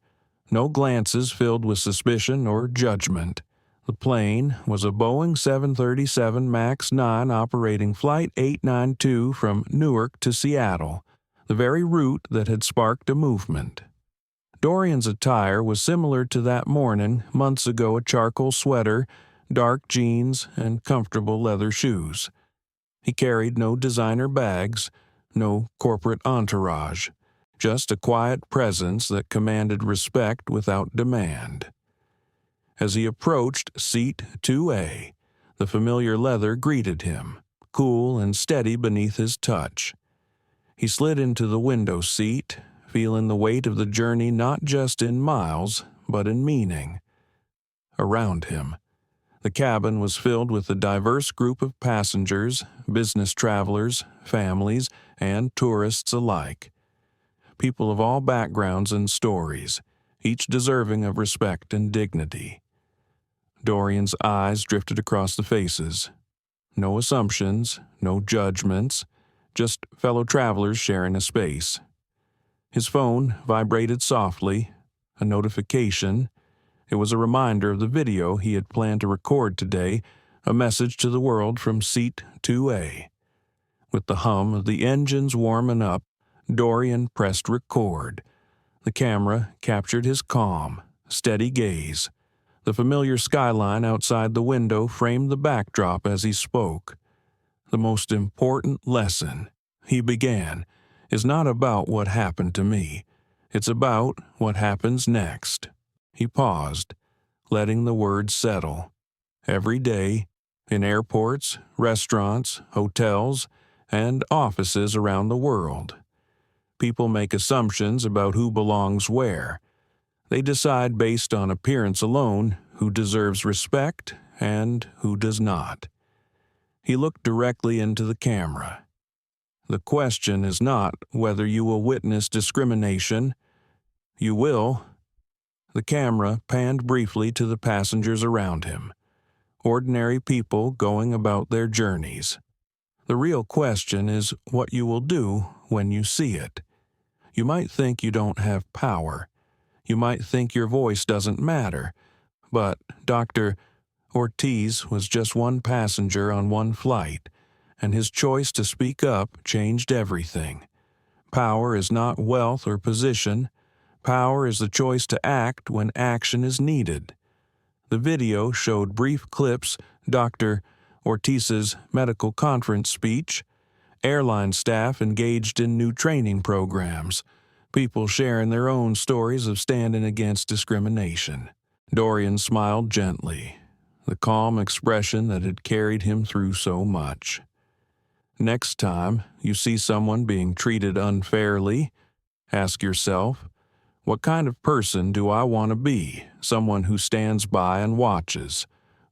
no glances filled with suspicion or judgment. The plane was a Boeing 737 MAX 9 operating Flight 892 from Newark to Seattle, the very route that had sparked a movement. Dorian's attire was similar to that morning, months ago: a charcoal sweater, dark jeans, and comfortable leather shoes. He carried no designer bags, no corporate entourage, just a quiet presence that commanded respect without demand. As he approached Seat 2A, the familiar leather greeted him, cool and steady beneath his touch. He slid into the window seat, feeling the weight of the journey not just in miles, but in meaning. Around him, the cabin was filled with a diverse group of passengers, business travelers, families, and tourists alike. People of all backgrounds and stories, each deserving of respect and dignity. Dorian's eyes drifted across the faces. No assumptions, no judgments, just fellow travelers sharing a space. His phone vibrated softly, a notification. It was a reminder of the video he had planned to record today, a message to the world from Seat 2A. With the hum of the engines warming up, Dorian pressed record. The camera captured his calm, steady gaze. The familiar skyline outside the window framed the backdrop as he spoke. The most important lesson, he began, is not about what happened to me. It's about what happens next. He paused, letting the words settle. Every day, in airports, restaurants, hotels, and offices around the world, people make assumptions about who belongs where. They decide based on appearance alone who deserves respect and who does not. He looked directly into the camera. The question is not whether you will witness discrimination. You will. The camera panned briefly to the passengers around him, ordinary people going about their journeys. The real question is what you will do when you see it. You might think you don't have power. You might think your voice doesn't matter. But Dr. Ortiz was just one passenger on one flight, and his choice to speak up changed everything. Power is not wealth or position. Power is the choice to act when action is needed. The video showed brief clips, Dr. Ortiz's medical conference speech, airline staff engaged in new training programs, people sharing their own stories of standing against discrimination. Dorian smiled gently, the calm expression that had carried him through so much. Next time you see someone being treated unfairly, ask yourself, what kind of person do I want to be? Someone who stands by and watches,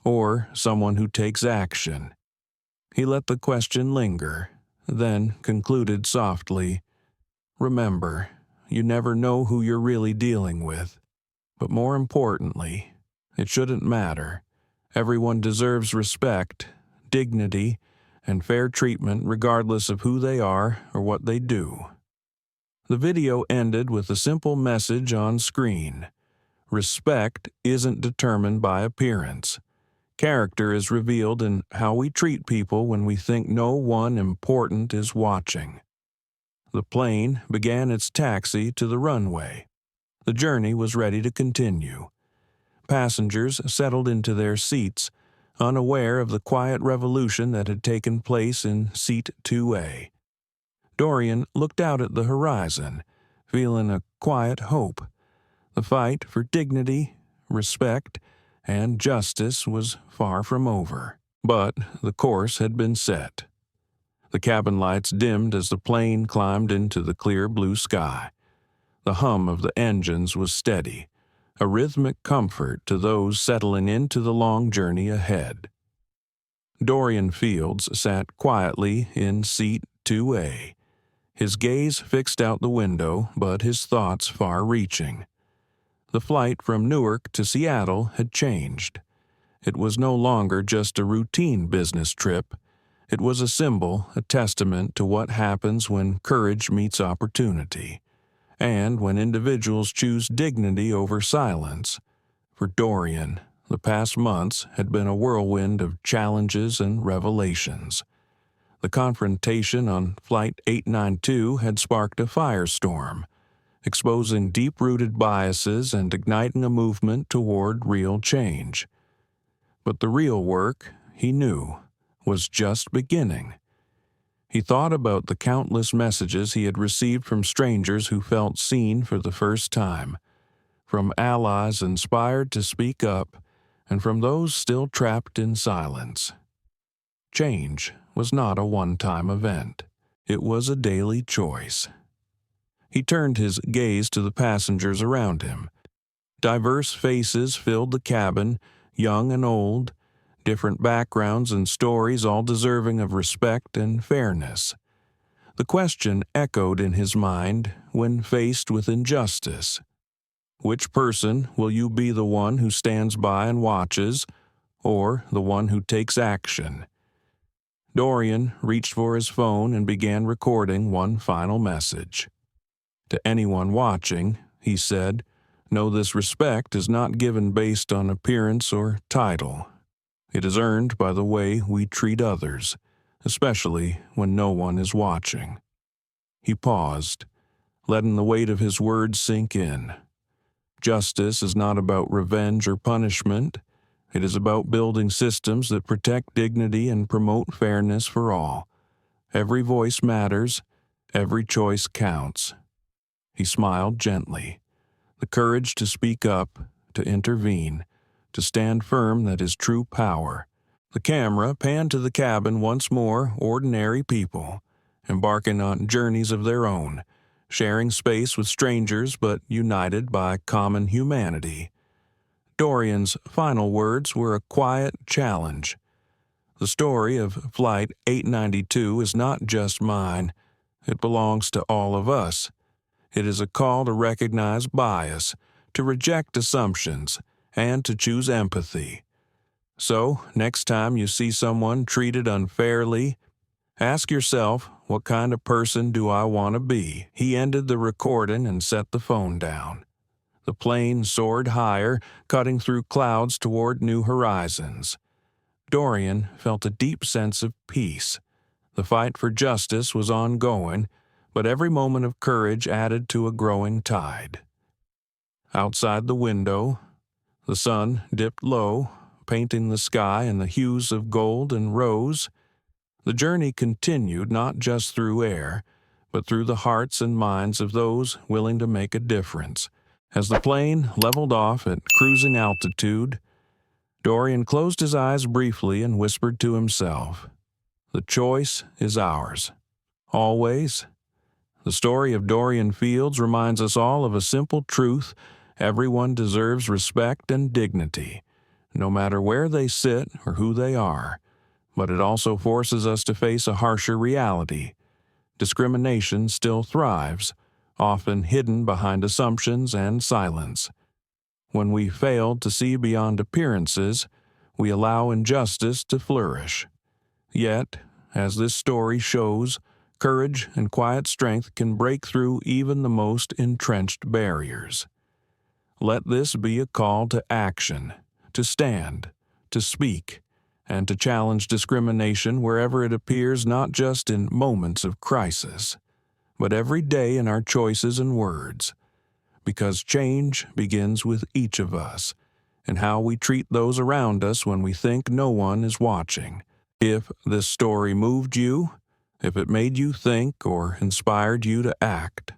or someone who takes action? He let the question linger, then concluded softly, remember, you never know who you're really dealing with. But more importantly, it shouldn't matter. Everyone deserves respect, dignity, and fair treatment regardless of who they are or what they do. The video ended with a simple message on screen. Respect isn't determined by appearance. Character is revealed in how we treat people when we think no one important is watching. The plane began its taxi to the runway. The journey was ready to continue. Passengers settled into their seats, unaware of the quiet revolution that had taken place in Seat 2A. Dorian looked out at the horizon, feeling a quiet hope. The fight for dignity, respect, and justice was far from over. But the course had been set. The cabin lights dimmed as the plane climbed into the clear blue sky. The hum of the engines was steady, a rhythmic comfort to those settling into the long journey ahead. Dorian Fields sat quietly in Seat 2A, his gaze fixed out the window, but his thoughts far-reaching. The flight from Newark to Seattle had changed. It was no longer just a routine business trip. It was a symbol, a testament to what happens when courage meets opportunity, and when individuals choose dignity over silence. For Dorian, the past months had been a whirlwind of challenges and revelations. The confrontation on Flight 892 had sparked a firestorm, exposing deep-rooted biases and igniting a movement toward real change. But the real work, he knew, was just beginning. He thought about the countless messages he had received from strangers who felt seen for the first time, from allies inspired to speak up, and from those still trapped in silence. Change was not a one-time event. It was a daily choice. He turned his gaze to the passengers around him. Diverse faces filled the cabin, young and old, different backgrounds and stories, all deserving of respect and fairness. The question echoed in his mind when faced with injustice. Which person will you be, the one who stands by and watches, or the one who takes action? Dorian reached for his phone and began recording one final message. To anyone watching, he said, know this respect is not given based on appearance or title. It is earned by the way we treat others, especially when no one is watching. He paused, letting the weight of his words sink in. Justice is not about revenge or punishment. It is about building systems that protect dignity and promote fairness for all. Every voice matters. Every choice counts. He smiled gently. The courage to speak up, to intervene, to stand firm, that is true power. The camera panned to the cabin once more, ordinary people, embarking on journeys of their own, sharing space with strangers but united by common humanity. Dorian's final words were a quiet challenge. The story of Flight 892 is not just mine. It belongs to all of us. It is a call to recognize bias, to reject assumptions, and to choose empathy. So, next time you see someone treated unfairly, ask yourself what kind of person do I want to be? He ended the recording and set the phone down. The plane soared higher, cutting through clouds toward new horizons. Dorian felt a deep sense of peace. The fight for justice was ongoing, but every moment of courage added to a growing tide. Outside the window, the sun dipped low, painting the sky in the hues of gold and rose. The journey continued not just through air, but through the hearts and minds of those willing to make a difference. As the plane leveled off at cruising altitude, Dorian closed his eyes briefly and whispered to himself, "The choice is ours. Always." The story of Dorian Fields reminds us all of a simple truth: everyone deserves respect and dignity, no matter where they sit or who they are. But it also forces us to face a harsher reality. Discrimination still thrives, often hidden behind assumptions and silence. When we fail to see beyond appearances, we allow injustice to flourish. Yet, as this story shows, courage and quiet strength can break through even the most entrenched barriers. Let this be a call to action, to stand, to speak, and to challenge discrimination wherever it appears, not just in moments of crisis, but every day in our choices and words. Because change begins with each of us, and how we treat those around us when we think no one is watching. If this story moved you, if it made you think or inspired you to act,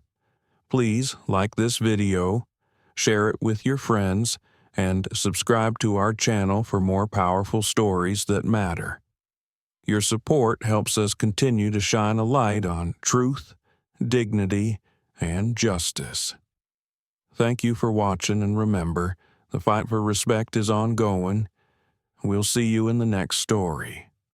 please like this video, share it with your friends, and subscribe to our channel for more powerful stories that matter. Your support helps us continue to shine a light on truth, dignity, and justice. Thank you for watching, and remember, the fight for respect is ongoing. We'll see you in the next story.